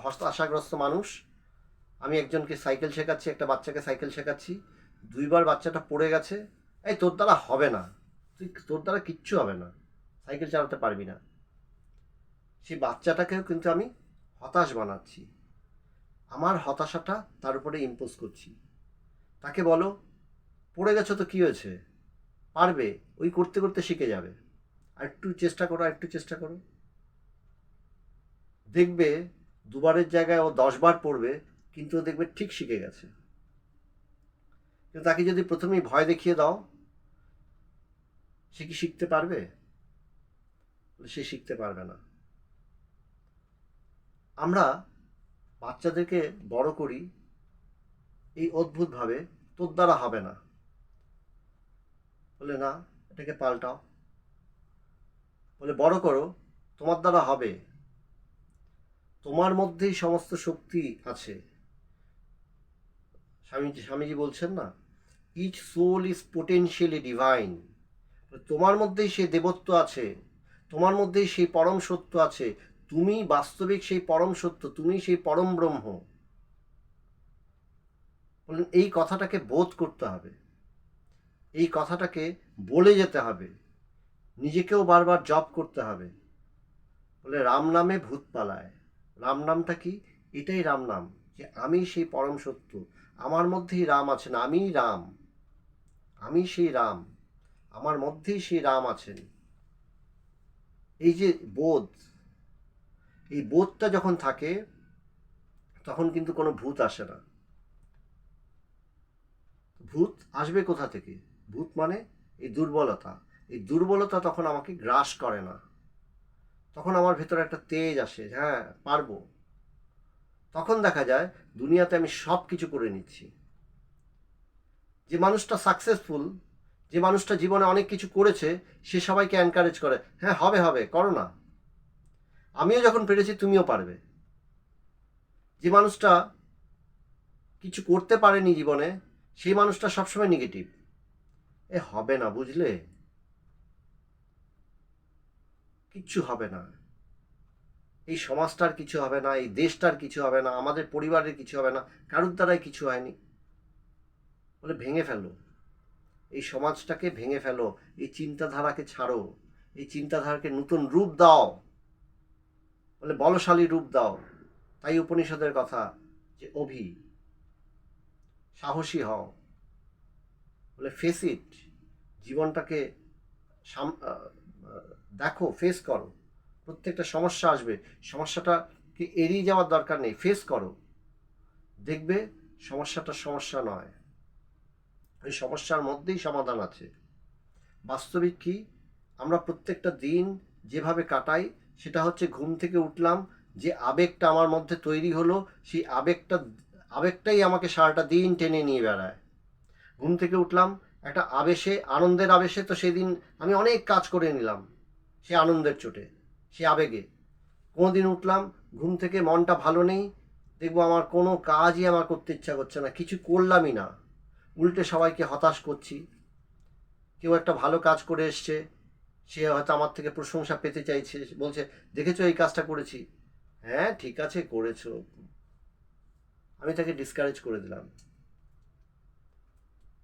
A: হতাশাগ্রস্ত মানুষ, আমি একজনকে সাইকেল শেখাচ্ছি, একটা বাচ্চাকে সাইকেল শেখাচ্ছি, দুইবার বাচ্চাটা পড়ে গেছে, এই তোর দ্বারা হবে না, তোর দ্বারা কিচ্ছু হবে না, সাইকেল চালাতে পারবি না। সেই বাচ্চাটাকেও কিন্তু আমি হতাশ বানাচ্ছি, আমার হতাশাটা তার উপরে ইম্পোজ করছি। তাকে বলো, পড়ে গেছো তো কি হয়েছে, পারবে, ওই করতে করতে শিখে যাবে, আর একটু চেষ্টা করো, আর একটু চেষ্টা করো, দেখবে দুবারের জায়গায় ও 10বার পড়বে, কিন্তু দেখবে ঠিক শিখে গেছে। কিন্তু তাকে যদি প্রথমেই ভয় দেখিয়ে দাও, সে কি শিখতে পারবে? সে শিখতে পারবে না। আমরা বাচ্চাদেরকে বড় করি এই অদ্ভুতভাবে, তোর দ্বারা হবে না, বলে না, এটাকে পাল্টাও, বলে বড় করো, তোমার দ্বারা হবে, তোমার মধ্যেই সমস্ত শক্তি আছে। স্বামীজি বলছেন না, each soul is potentially divine. তোমার মধ্যেই সেই দেবত্ব আছে, তোমার মধ্যেই সেই পরম সত্য আছে, তুমি বাস্তবিক সেই পরম সত্য, তুমি সেই পরম ব্রহ্ম। বলেন এই কথাটাকে বোধ করতে হবে, এই কথাটাকে বলে যেতে হবে, নিজেকেও বারবার জপ করতে হবে। বলে রাম নামে ভূত পালায়। রাম নামটা কি? এটাই রাম নাম। যে আমি সেই পরম সত্য, আমার মধ্যেই রাম আছেন, আমিই রাম, আমি সেই রাম, আমার মধ্যেই সেই রাম আছেন। এই যে বোধ, এই বোধটা যখন থাকে তখন কিন্তু কোনো ভূত আসে না। ভূত আসবে কোথা থেকে? ভূত মানে এই দুর্বলতা। এই দুর্বলতা তখন আমাকে গ্রাস করে না, তখন আমার ভেতরে একটা তেজ আসে, হ্যাঁ পারবো। তখন দেখা যায় দুনিয়াতে আমি সব কিছু করে নিচ্ছি। যে মানুষটা সাকসেসফুল, যে মানুষটা জীবনে অনেক কিছু করেছে, সে সবাইকে এনকারেজ করে, হ্যাঁ হবে হবে, করো না, আমিও যখন পেরেছি তুমিও পারবে। যে মানুষটা কিছু করতে পারেনি জীবনে, সেই মানুষটা সবসময় নেগেটিভ, এ হবে না, বুঝলে, কিচ্ছু হবে না, এই সমাজটার কিছু হবে না, এই দেশটার কিছু হবে না, আমাদের পরিবারের কিছু হবে না, কারুর দ্বারাই কিছু হয়নি। বলে ভেঙে ফেলো, এই সমাজটাকে ভেঙে ফেলো, এই চিন্তাধারাকে ছাড়ো, এই চিন্তাধারাকে নতুন রূপ দাও, বলে বলশালী রূপ দাও। তাই উপনিষদের কথা যে অভি, সাহসী হও, বলে ফেস ইট, জীবনটাকে দেখো, ফেস করো। প্রত্যেকটা সমস্যা আসবে, সমস্যাটাকে এড়িয়ে যাওয়ার দরকার নেই, ফেস করো, দেখবে সমস্যাটা সমস্যা নয়, ওই সমস্যার মধ্যেই সমাধান আছে। বাস্তবিক কি, আমরা প্রত্যেকটা দিন যেভাবে কাটাই, সেটা হচ্ছে ঘুম থেকে উঠলাম, যে আবেগটা আমার মধ্যে তৈরি হলো, সেই আবেগটাই আমাকে সারাটা দিন টেনে নিয়ে বেড়ায়। ঘুম থেকে উঠলাম একটা আবেশে, আনন্দের আবেশে, তো সেদিন আমি অনেক কাজ করে নিলাম, সে আনন্দের চোটে, সে আবেগে। কোনোদিন উঠলাম ঘুম থেকে, মনটা ভালো নেই, দেখবো আমার কোনো কাজই আমার করতে ইচ্ছা করছে না, কিছু করলামই না, উল্টে সবাইকে হতাশ করছি। কেউ একটা ভালো কাজ করে এসছে, সে হয়তো আমার থেকে প্রশংসা পেতে চাইছে, বলছে দেখেছো এই কাজটা করেছি, হ্যাঁ ঠিক আছে করেছো, আমি তাকে ডিসকারেজ করে দিলাম।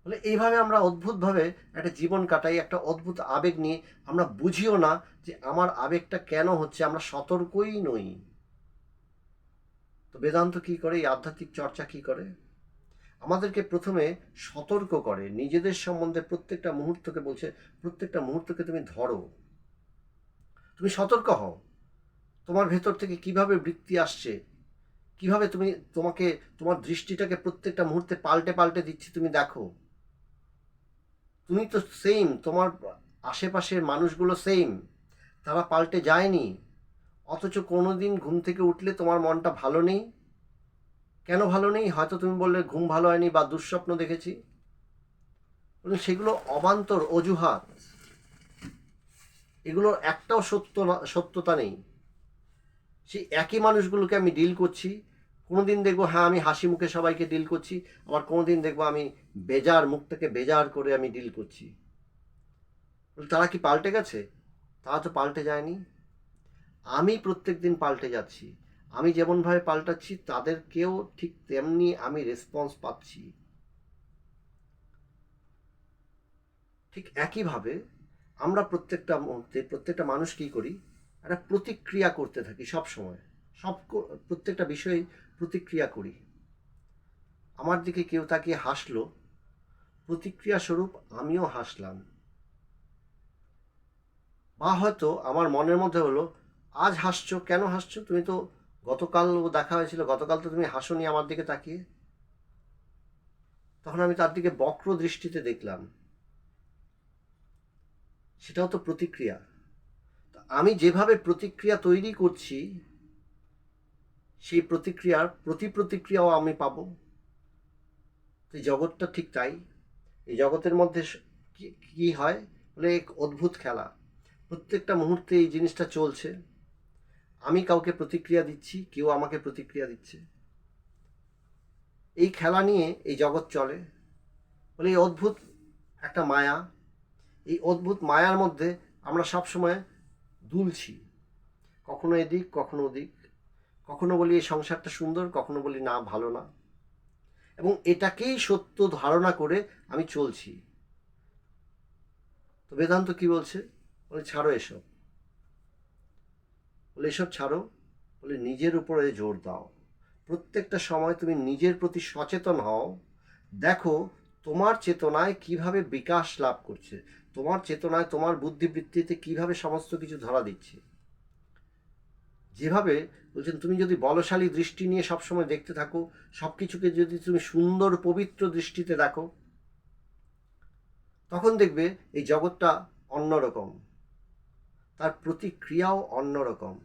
A: বলে এইভাবে আমরা অদ্ভুতভাবে একটা জীবন কাটাই, একটা অদ্ভুত আবেগ নিয়ে, আমরা বুঝিও না যে আমার আবেগটা কেন হচ্ছে, আমরা সতর্কই নই। তো বেদান্ত কি করে, এই আধ্যাত্মিক চর্চা কি করে, আমাদেরকে প্রথমে সতর্ক করে, নিজেদের সম্বন্ধে প্রত্যেকটা মুহূর্তকে বলছে, প্রত্যেকটা মুহূর্তকে তুমি ধরো, তুমি সতর্ক হও, তোমার ভেতর থেকে কিভাবে বৃত্তি আসছে, কিভাবে তোমাকে তোমার দৃষ্টিটাকে প্রত্যেকটা মুহূর্তে পাল্টে পাল্টে দিচ্ছি, তুমি দেখো। তুমি তো সেম, তোমার আশেপাশের মানুষগুলো সেম, তারা পাল্টে যায়নি, অথচ কোনোদিন ঘুম থেকে উঠলে তোমার মনটা ভালো নেই। কেন ভালো নেই? হয়তো তুমি বললে ঘুম ভালো হয়নি বা দুঃস্বপ্ন দেখেছি, সেগুলো অবান্তর অজুহাত, এগুলোর একটাও সত্যতা নেই। সেই একই মানুষগুলোকে আমি ডিল করছি, কোনোদিন দেখবো হ্যাঁ আমি হাসি মুখে সবাইকে ডিল করছি, আবার কোনোদিন দেখবো আমি বেজার, মুখটাকে বেজার করে আমি ডিল করছি। তারা কি পাল্টে গেছে? তারা তো পাল্টে যায়নি। আমি প্রত্যেক দিন পাল্টে যাচ্ছি, আমি যেমনভাবে পাল্টাচ্ছি তাদেরকেও ঠিক তেমনি আমি রেসপন্স পাচ্ছি। ঠিক একইভাবে আমরা প্রত্যেকটা মুহূর্তে, প্রত্যেকটা মানুষ কী করি, একটা প্রতিক্রিয়া করতে থাকি সব সময়, প্রত্যেকটা বিষয়ে প্রতিক্রিয়া করি। আমার দিকে কেউ তাকিয়ে হাসলো, প্রতিক্রিয়া স্বরূপ আমিও হাসলাম। বা হয়তো আমার মনের মধ্যে হলো, আজ হাসছো, কেন হাসছো, তুমি তো গতকাল দেখা হয়েছিল, গতকাল তো তুমি হাসোনি আমার দিকে তাকিয়ে। তখন আমি তার দিকে বক্র দৃষ্টিতে দেখলাম, সেটাও তো প্রতিক্রিয়া। আমি যেভাবে প্রতিক্রিয়া তৈরি করছি, সেই প্রতিক্রিয়ার প্রতিক্রিয়াও আমি পাবো। এই জগৎটা ঠিক তাই। এই জগতের মধ্যে কি হয় বলে, এক অদ্ভুত খেলা, প্রত্যেকটা মুহূর্তে এই জিনিসটা চলছে, আমি কাউকে প্রতিক্রিয়া দিচ্ছি, কেউ আমাকে প্রতিক্রিয়া দিচ্ছে, এই খেলা নিয়ে এই জগৎ চলে। বলে এই অদ্ভুত একটা মায়া, এই অদ্ভুত মায়ার মধ্যে আমরা সবসময় দুলছি, কখনো এদিক কখনো ওদিক, কখনো বলি এই সংসারটা সুন্দর, কখনো বলি না ভালো না, এবং এটাকেই সত্য ধারণা করে আমি চলছি। তো বেদান্ত কি বলছে, বলে ছাড়ো এসব, বলে এসব ছাড়ো, বলে নিজের উপরে জোর দাও, প্রত্যেকটা সময় তুমি নিজের প্রতি সচেতন হও, দেখো তোমার চেতনায় কিভাবে বিকাশ লাভ করছে, তোমার চেতনায় তোমার বুদ্ধিবৃত্তিতে কিভাবে সমস্ত কিছু ধরা দিচ্ছে। যেভাবে বলছেন, তুমি যদি বলশালী দৃষ্টি নিয়ে সবসময় দেখতে থাকো, সব কিছুকে যদি তুমি সুন্দর পবিত্র দৃষ্টিতে দেখো, তখন দেখবে এই জগৎটা অন্যরকম, তার প্রতিক্রিয়াও অন্যরকম।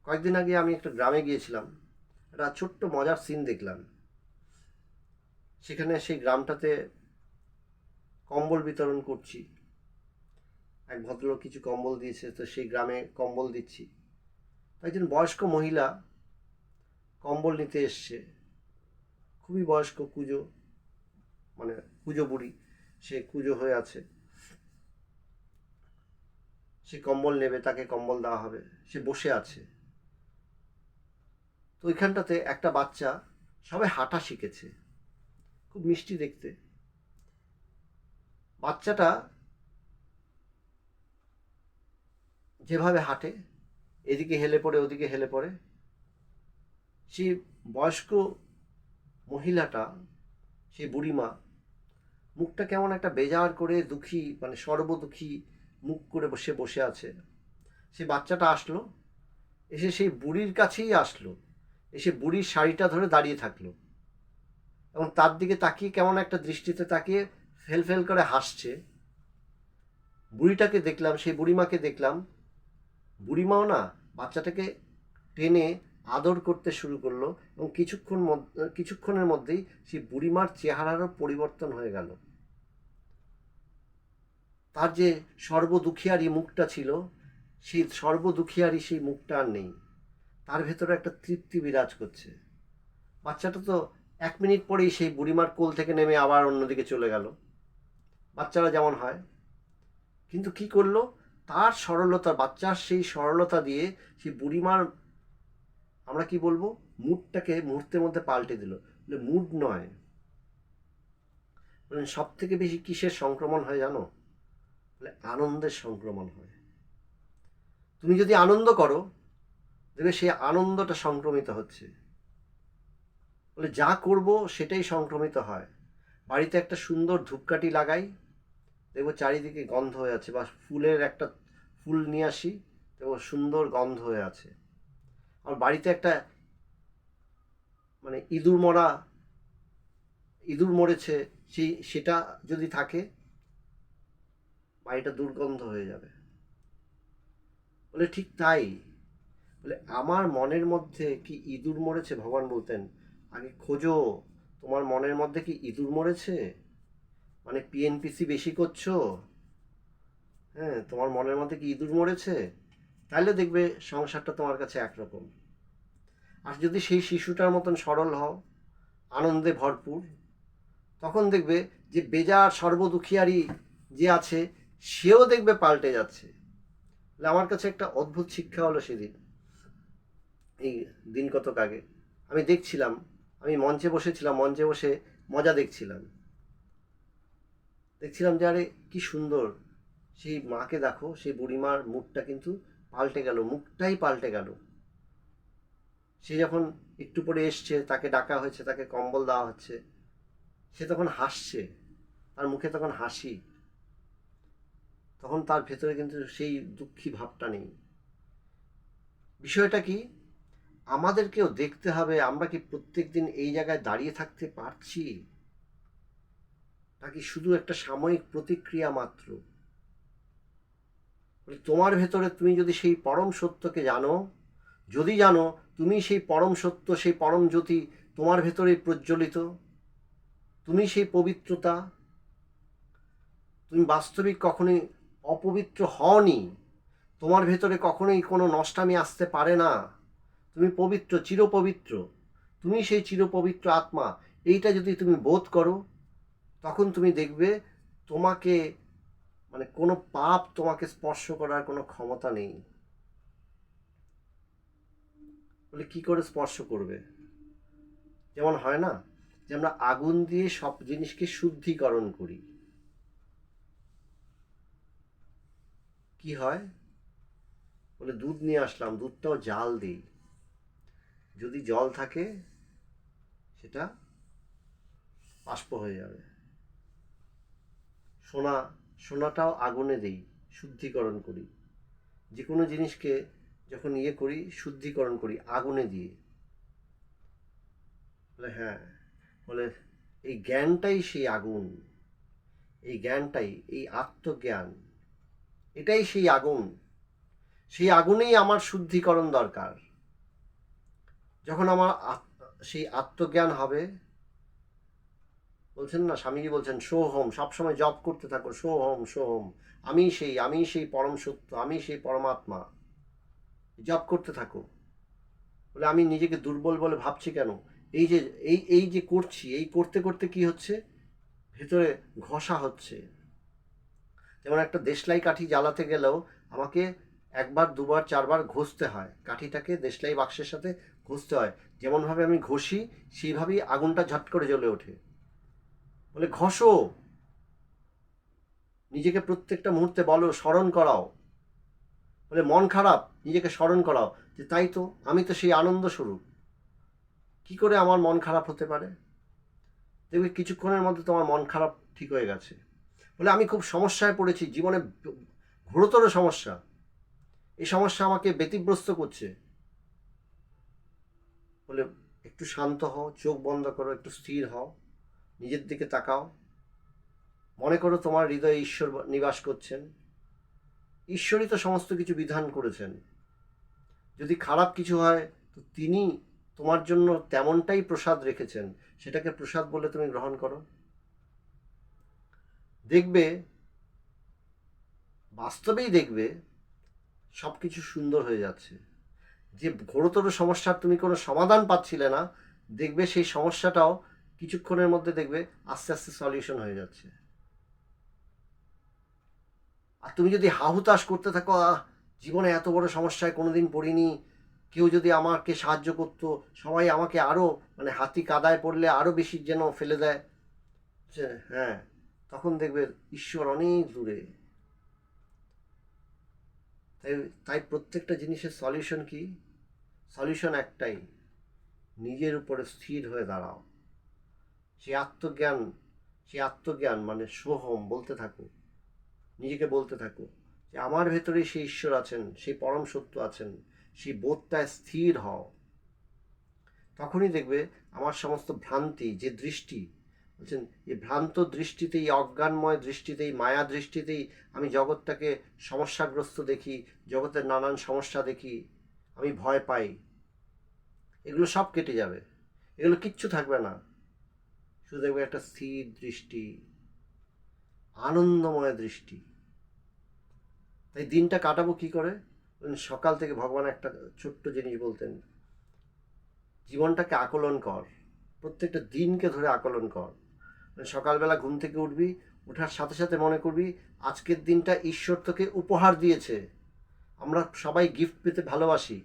A: কয়েকদিন আগে আমি একটা গ্রামে গিয়েছিলাম, একটা ছোট্ট মজার সিন দেখলাম। সেখানে সেই গ্রামটাতে কম্বল বিতরণ করছি, এক ভদ্রলোক কিছু কম্বল দিয়েছে, তো সেই গ্রামে কম্বল দিচ্ছি। একজন বয়স্ক মহিলা কম্বল নিতে এসছে, খুবই বয়স্ক, কুঁজো, মানে কুঁজো বুড়ি, সে কুঁজো হয়ে আছে। সে কম্বল নেবে, তাকে কম্বল দেওয়া হবে, সে বসে আছে। তো ওইখানটাতে একটা বাচ্চা সবে হাঁটা শিখেছে, খুব মিষ্টি দেখতে। বাচ্চাটা যেভাবে হাঁটে, এদিকে হেলে পড়ে ওদিকে হেলে পড়ে, সেই বয়স্ক মহিলাটা, সেই বুড়িমা, মুখটা কেমন একটা বেজার করে দুঃখী, মানে সর্বদুঃখী মুখ করে বসে বসে আছে। সেই বাচ্চাটা আসলো, এসে সেই বুড়ির কাছেই আসলো, এসে বুড়ির শাড়িটা ধরে দাঁড়িয়ে থাকলো এবং তার দিকে তাকিয়ে কেমন একটা দৃষ্টিতে তাকিয়ে ফেল ফেল করে হাসছে। বুড়িটাকে দেখলাম, সেই বুড়িমাকে দেখলাম, বুড়িমাও না বাচ্চাটাকে টেনে আদর করতে শুরু করলো এবং কিছুক্ষণের মধ্যেই সেই বুড়িমার চেহারারও পরিবর্তন হয়ে গেল। তার যে সর্বদুখিয়ারি মুখটা ছিল, সেই সর্বদুখিয়ারি সেই মুখটা আর নেই, তার ভেতরে একটা তৃপ্তি বিরাজ করছে। বাচ্চাটা তো 1 মিনিট পরেই সেই বুড়িমার কোল থেকে নেমে আবার অন্যদিকে চলে গেল, বাচ্চারা যেমন হয়। কিন্তু কি করলো, তার সরলতা, বাচ্চার সেই সরলতা দিয়ে সেই বুড়িমার, আমরা কি বলবো, মুডটাকে মুহূর্তের মধ্যে পাল্টে দিল। মুড নয়, সব থেকে বেশি কিসের সংক্রমণ হয় জানো? আনন্দের সংক্রমণ হয়। তুমি যদি আনন্দ করো, দেখবে সেই আনন্দটা সংক্রমিত হচ্ছে। যা করব সেটাই সংক্রমিত হয়। বাড়িতে একটা সুন্দর ধূপকাঠি লাগাই, দেখবো চারিদিকে গন্ধ হয়ে আছে, বা ফুলের একটা ফুল নিয়ে আসি, দেখবো সুন্দর গন্ধ হয়ে আছে। আর বাড়িতে একটা মানে ইঁদুর মরেছে, সেটা যদি থাকে, বাড়িটা দুর্গন্ধ হয়ে যাবে। ঠিক তাই, আমার মনের মধ্যে কি ইঁদুর মরেছে? ভগবান বলতেন, আগে খোঁজো তোমার মনের মধ্যে কি ইঁদুর মরেছে, মানে পিএনপিসি বেশি করছো, হ্যাঁ, তোমার মনের মধ্যে কি ইঁদুর মরেছে, তাহলে দেখবে সংসারটা তোমার কাছে একরকম। আর যদি সেই শিশুটার মতন সরল হও, আনন্দে ভরপুর, তখন দেখবে যে বেজার সর্বদুখিয়ারি যে আছে, সেও দেখবে পাল্টে যাচ্ছে। আমার কাছে একটা অদ্ভুত শিক্ষা হলো সেদিন, এই দিন কতক আগে আমি দেখছিলাম, আমি মঞ্চে বসেছিলাম, মঞ্চে বসে মজা দেখছিলাম যে আরে কি সুন্দর, সেই মাকে দেখো, সেই বুড়িমার মুখটা কিন্তু পাল্টে গেল, মুখটাই পাল্টে গেল। সে যখন একটু পরে এসছে, তাকে ডাকা হয়েছে, তাকে কম্বল দেওয়া হচ্ছে, সে তখন হাসছে, তার মুখে তখন হাসি, তখন তার ভেতরে কিন্তু সেই দুঃখী ভাবটা নেই। বিষয়টা কি, আমাদেরকেও দেখতে হবে, আমরা কি প্রত্যেক দিন এই জায়গায় দাঁড়িয়ে থাকতে পারছি, নাকি শুধু একটা সাময়িক প্রতিক্রিয়া মাত্র। তোমার ভেতরে তুমি যদি সেই পরম সত্যকে জানো, যদি জানো তুমি সেই পরম সত্য, সেই পরম জ্যোতি তোমার ভেতরেই প্রজ্বলিত, তুমি সেই পবিত্রতা, তুমি বাস্তবিক কখনোই অপবিত্র হওনি, তোমার ভেতরে কখনোই কোনো নষ্টামি আসতে পারে না, তুমি পবিত্র, চিরপবিত্র, তুমি সেই চিরপবিত্র আত্মা, এইটা যদি তুমি বোধ করো, তখন তুমি দেখবে তোমাকে, মানে কোনো পাপ তোমাকে স্পর্শ করার কোনো ক্ষমতা নেই। কি করে স্পর্শ করবে? যেমন হয় না যে আমরা আগুন দিয়ে সব জিনিসকে শুদ্ধিকরণ করি, কি হয়, বলে দুধ নিয়ে আসলাম, দুধটাও জাল দিই, যদি জল থাকে সেটা বাষ্প হয়ে যাবে। সোনাটাও আগুনে দিই, শুদ্ধিকরণ করি। যে কোনো জিনিসকে যখন করি, শুদ্ধিকরণ করি আগুনে দিয়ে। বলে হ্যাঁ, বলে এই জ্ঞানটাই সেই আগুন, এই জ্ঞানটাই, এই আত্মজ্ঞান, এটাই সেই আগুন। সেই আগুনেই আমার শুদ্ধিকরণ দরকার। যখন আমার সেই আত্মজ্ঞান হবে, বলছেন না, স্বামীজি বলছেন সোহম, সবসময় জপ করতে থাকো, সোহম সোহম, আমি সেই পরম সত্য, আমি সেই পরমাত্মা, জপ করতে থাকো। বলে আমি নিজেকে দুর্বল বলে ভাবছি কেন? এই যে এই যে করছি, এই করতে করতে কি হচ্ছে, ভেতরে ঘষা হচ্ছে। যেমন একটা দেশলাই কাঠি জ্বালাতে গেলেও আমাকে একবার দুবার চারবার ঘষতে হয়, কাঠিটাকে দেশলাই বাক্সের সাথে ঘষতে হয়। যেমনভাবে আমি ঘষি সেইভাবেই আগুনটা ঝট করে জ্বলে ওঠে। বলে ঘষো, নিজেকে প্রত্যেকটা মুহূর্তে বলো, স্মরণ করাও। বলে মন খারাপ, নিজেকে স্মরণ করাও যে তাই তো, আমি তো সেই আনন্দ স্বরূপ, কি করে আমার মন খারাপ হতে পারে? দেখবে কিছুক্ষণের মধ্যে তোমার মন খারাপ ঠিক হয়ে গেছে। বলে আমি খুব সমস্যায় পড়েছি, জীবনে ঘোরতর সমস্যা, এই সমস্যা আমাকে ব্যতিব্যস্ত করছে। বলে একটু শান্ত হও, চোখ বন্ধ করো, একটু স্থির হও, নিজের দিকে তাকাও, মনে করো তোমার হৃদয়ে ঈশ্বর নিবাস করছেন। ঈশ্বরই তো সমস্ত কিছু বিধান করেছেন। যদি খারাপ কিছু হয় তো তিনি তোমার জন্য তেমনটাই প্রসাদ রেখেছেন, সেটাকে প্রসাদ বলে তুমি গ্রহণ করো। দেখবে, বাস্তবেই দেখবে সব কিছু সুন্দর হয়ে যাচ্ছে। যে ঘোরতর সমস্যার তুমি কোনো সমাধান পাচ্ছিলে না, দেখবে সেই সমস্যাটাও কিছুক্ষণের মধ্যে দেখবে আস্তে আস্তে সলিউশন হয়ে যাচ্ছে। আর তুমি যদি হাহুতাশ করতে থাকো, জীবনে এত বড় সমস্যায় কোনোদিন পড়িনি, কেউ যদি আমাকে সাহায্য করতো, সবাই আমাকে আরও, মানে হাতি কাদায় পড়লে আরও বেশি যেন ফেলে দেয়, হ্যাঁ, তখন দেখবে ঈশ্বর অনেক দূরে। তাই তাই প্রত্যেকটা জিনিসের সলিউশন কি? সলিউশন একটাই, নিজের উপরে স্থির হয়ে দাঁড়াও। সেই আত্মজ্ঞান মানে সোহম বলতে থাকো, নিজেকে বলতে থাকো যে আমার ভেতরে সেই ঈশ্বর আছেন, সেই পরম সত্য আছেন, সেই বোধটায় স্থির হও। তখনই দেখবে আমার সমস্ত ভ্রান্তি, যে দৃষ্টি, বলছেন এই ভ্রান্ত দৃষ্টিতেই, অজ্ঞানময় দৃষ্টিতেই, মায়া দৃষ্টিতেই আমি জগৎটাকে সমস্যাগ্রস্ত দেখি, জগতের নানান সমস্যা দেখি, আমি ভয় পাই, এগুলো সব কেটে যাবে, এগুলো কিচ্ছু থাকবে না। শুধু দেখবে একটা স্থির দৃষ্টি, আনন্দময় দৃষ্টি। তাই দিনটা কাটাবো কি করে? সকাল থেকে ভগবান একটা ছোট্ট জিনিস বলতেন, জীবনটাকে আকলন কর, প্রত্যেকটা দিনকে ধরে আকলন কর। সকালবেলা ঘুম থেকে উঠবি, ওঠার সাথে সাথে মনে করবি আজকের দিনটা ঈশ্বর তোকে উপহার দিয়েছে। আমরা সবাই গিফট পেতে ভালোবাসি।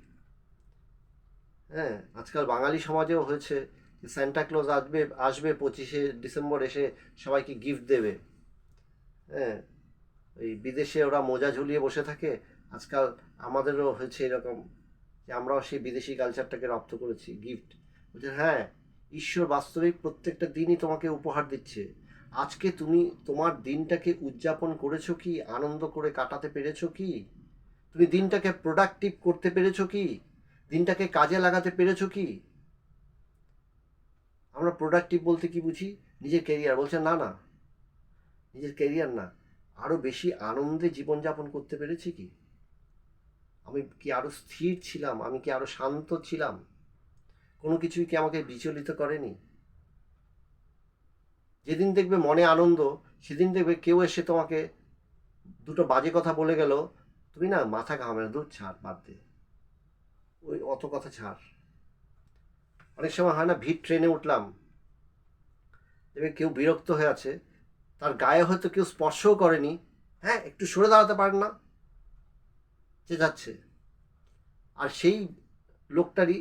A: হ্যাঁ, আজকাল বাঙালি সমাজেও হয়েছে সান্টা ক্লজ আসবে আসবে 25শে ডিসেম্বর এসে সবাইকে গিফট দেবে। হ্যাঁ, ওই বিদেশে ওরা মোজা ঝুলিয়ে বসে থাকে, আজকাল আমাদেরও হয়েছে এরকম, যে আমরাও সেই বিদেশি কালচারটাকে রপ্ত করেছি, গিফট। বলছে হ্যাঁ, ঈশ্বর বাস্তবিক প্রত্যেকটা দিনই তোমাকে উপহার দিচ্ছে। আজকে তুমি তোমার দিনটাকে উদযাপন করেছো কি? আনন্দ করে কাটাতে পেরেছো কি? তুমি দিনটাকে প্রোডাক্টিভ করতে পেরেছো কি? দিনটাকে কাজে লাগাতে পেরেছো কি? আমরা প্রোডাক্টিভ বলতে কি বুঝি? নিজের কেরিয়ার। বলছে না না, নিজের কেরিয়ার না, আরও বেশি আনন্দে জীবনযাপন করতে পেরেছি কি? আমি কি আরও স্থির ছিলাম? আমি কি আরও শান্ত ছিলাম? কোনো কিছুই কি আমাকে বিচলিত করেনি? যেদিন দেখবে মনে আনন্দ, সেদিন দেখবে কেউ এসে তোমাকে দুটো বাজে কথা বলে গেল, তুমি না মাথা ঘামে না, দূর ছাড়, বাদ দে, ওই অত কথা ছাড়। অনেক সময় হয় না, ভিড় ট্রেনে উঠলাম, দেখবে কেউ বিরক্ত হয়ে আছে, তার গায়ে হয়তো কেউ স্পর্শও করেনি, হ্যাঁ একটু সরে দাঁড়াতে পারেন না, যে যাচ্ছে। আর সেই লোকটারই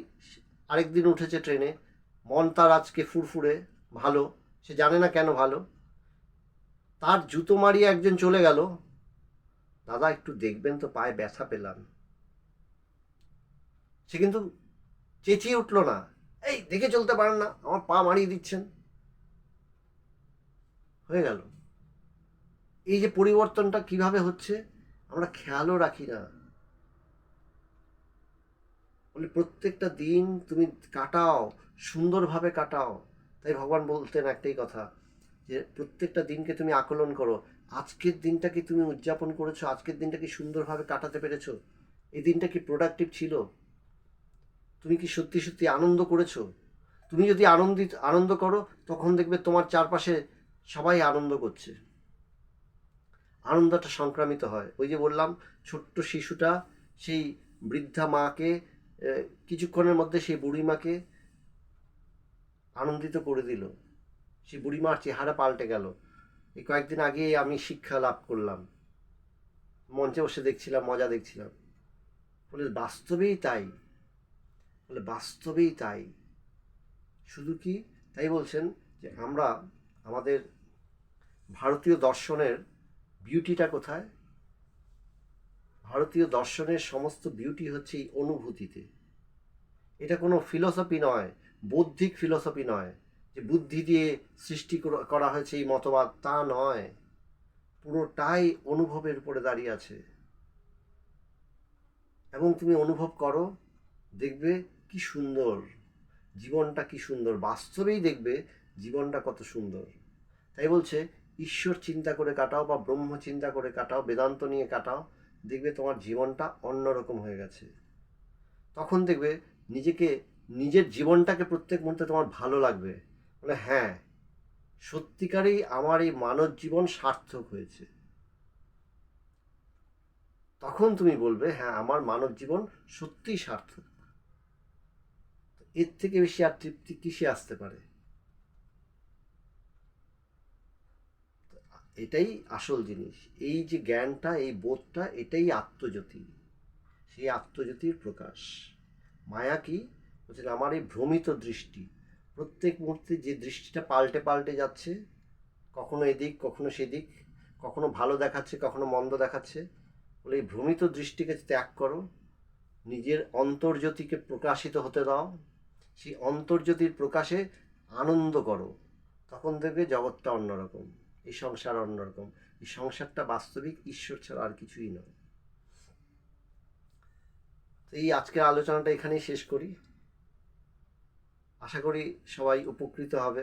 A: আরেকদিন উঠেছে ট্রেনে, মন তার আজকে ফুরফুরে ভালো, সে জানে না কেন ভালো, তার জুতো মারিয়ে একজন চলে গেল, দাদা একটু দেখবেন তো, পায়ে ব্যথা পেলাম। সে কিন্তু চেঁচিয়ে উঠলো না, এই দেখে চলতে পারেন না, আমার পা মারিয়ে দিচ্ছেন, হয়ে গেল। এই যে পরিবর্তনটা কিভাবে হচ্ছে আমরা খেয়ালও রাখি না। বলে প্রত্যেকটা দিন তুমি কাটাও, সুন্দরভাবে কাটাও। তাই ভগবান বলতেন একটাই কথা, যে প্রত্যেকটা দিনকে তুমি আকলন করো। আজকের দিনটা কি তুমি উদযাপন করেছো? আজকের দিনটা কি সুন্দরভাবে কাটাতে পেরেছো? এই দিনটা কি প্রোডাক্টিভ ছিল? তুমি কি সত্যি সত্যি আনন্দ করেছো? তুমি যদি আনন্দ করো, তখন দেখবে তোমার চারপাশে সবাই আনন্দ করছে, আনন্দটা সংক্রামিত হয়। ওই যে বললাম, ছোট্ট শিশুটা সেই বৃদ্ধা মাকে কিছুক্ষণের মধ্যে সেই বুড়িমাকে আনন্দিত করে দিল, সেই বুড়িমার চেহারা পাল্টে গেল। এই কয়েকদিন আগে আমি শিক্ষা লাভ করলাম, মঞ্চে বসে দেখছিলাম, মজা দেখছিলাম। বলে বাস্তবেই তাই, বলে বাস্তবেই তাই। শুধু কি তাই বলছেন, যে আমরা আমাদের ভারতীয় দর্শনের বিউটিটা কোথায়? ভারতীয় দর্শনের সমস্ত বিউটি হচ্ছে এই অনুভূতিতে। এটা কোনো ফিলসফি নয়, বৌদ্ধিক ফিলসফি নয়, যে বুদ্ধি দিয়ে সৃষ্টি করা হয়েছে এই মতবাদ, তা নয়। পুরোটাই অনুভবের উপরে দাঁড়িয়ে আছে। এবং তুমি অনুভব করো, দেখবে কি সুন্দর জীবনটা, কি সুন্দর, বাস্তবেই দেখবে জীবনটা কত সুন্দর। তাই বলছে, ঈশ্বর চিন্তা করে কাটাও বা ব্রহ্ম চিন্তা করে কাটাও, বেদান্ত নিয়ে কাটাও, দেখবে তোমার জীবনটা অন্যরকম হয়ে গেছে। তখন দেখবে নিজেকে, নিজের জীবনটাকে প্রত্যেক মুহূর্তে তোমার ভালো লাগবে। মানে হ্যাঁ, সত্যিকারেই আমার এই মানব জীবন সার্থক হয়েছে। তখন তুমি বলবে, হ্যাঁ, আমার মানব জীবন সত্যিই সার্থক। এর থেকে বেশি আর তৃপ্তি কিসে আসতে পারে? এটাই আসল জিনিস। এই যে জ্ঞানটা, এই বোধটা, এটাই আত্মজ্যোতি। সেই আত্মজ্যোতির প্রকাশ। মায়া কি বলছেন? আমার এই ভ্রমিত দৃষ্টি, প্রত্যেক মুহূর্তে যে দৃষ্টিটা পাল্টে পাল্টে যাচ্ছে, কখনো এদিক কখনো সেদিক, কখনো ভালো দেখাচ্ছে কখনো মন্দ দেখাচ্ছে। বলে এই ভ্রমিত দৃষ্টিকে ত্যাগ করো, নিজের অন্তর্জ্যোতিকে প্রকাশিত হতে দাও, সেই অন্তর্জ্যোতির প্রকাশে আনন্দ করো। তখন দেখবে জগৎটা অন্যরকম, এই সংসার অন্যরকম। এই সংসারটা বাস্তবিক ঈশ্বর ছাড়া আর কিছুই নয়। তো এই আজকের আলোচনাটা এখানেই শেষ করি। আশা করি সবাই উপকৃত হবে।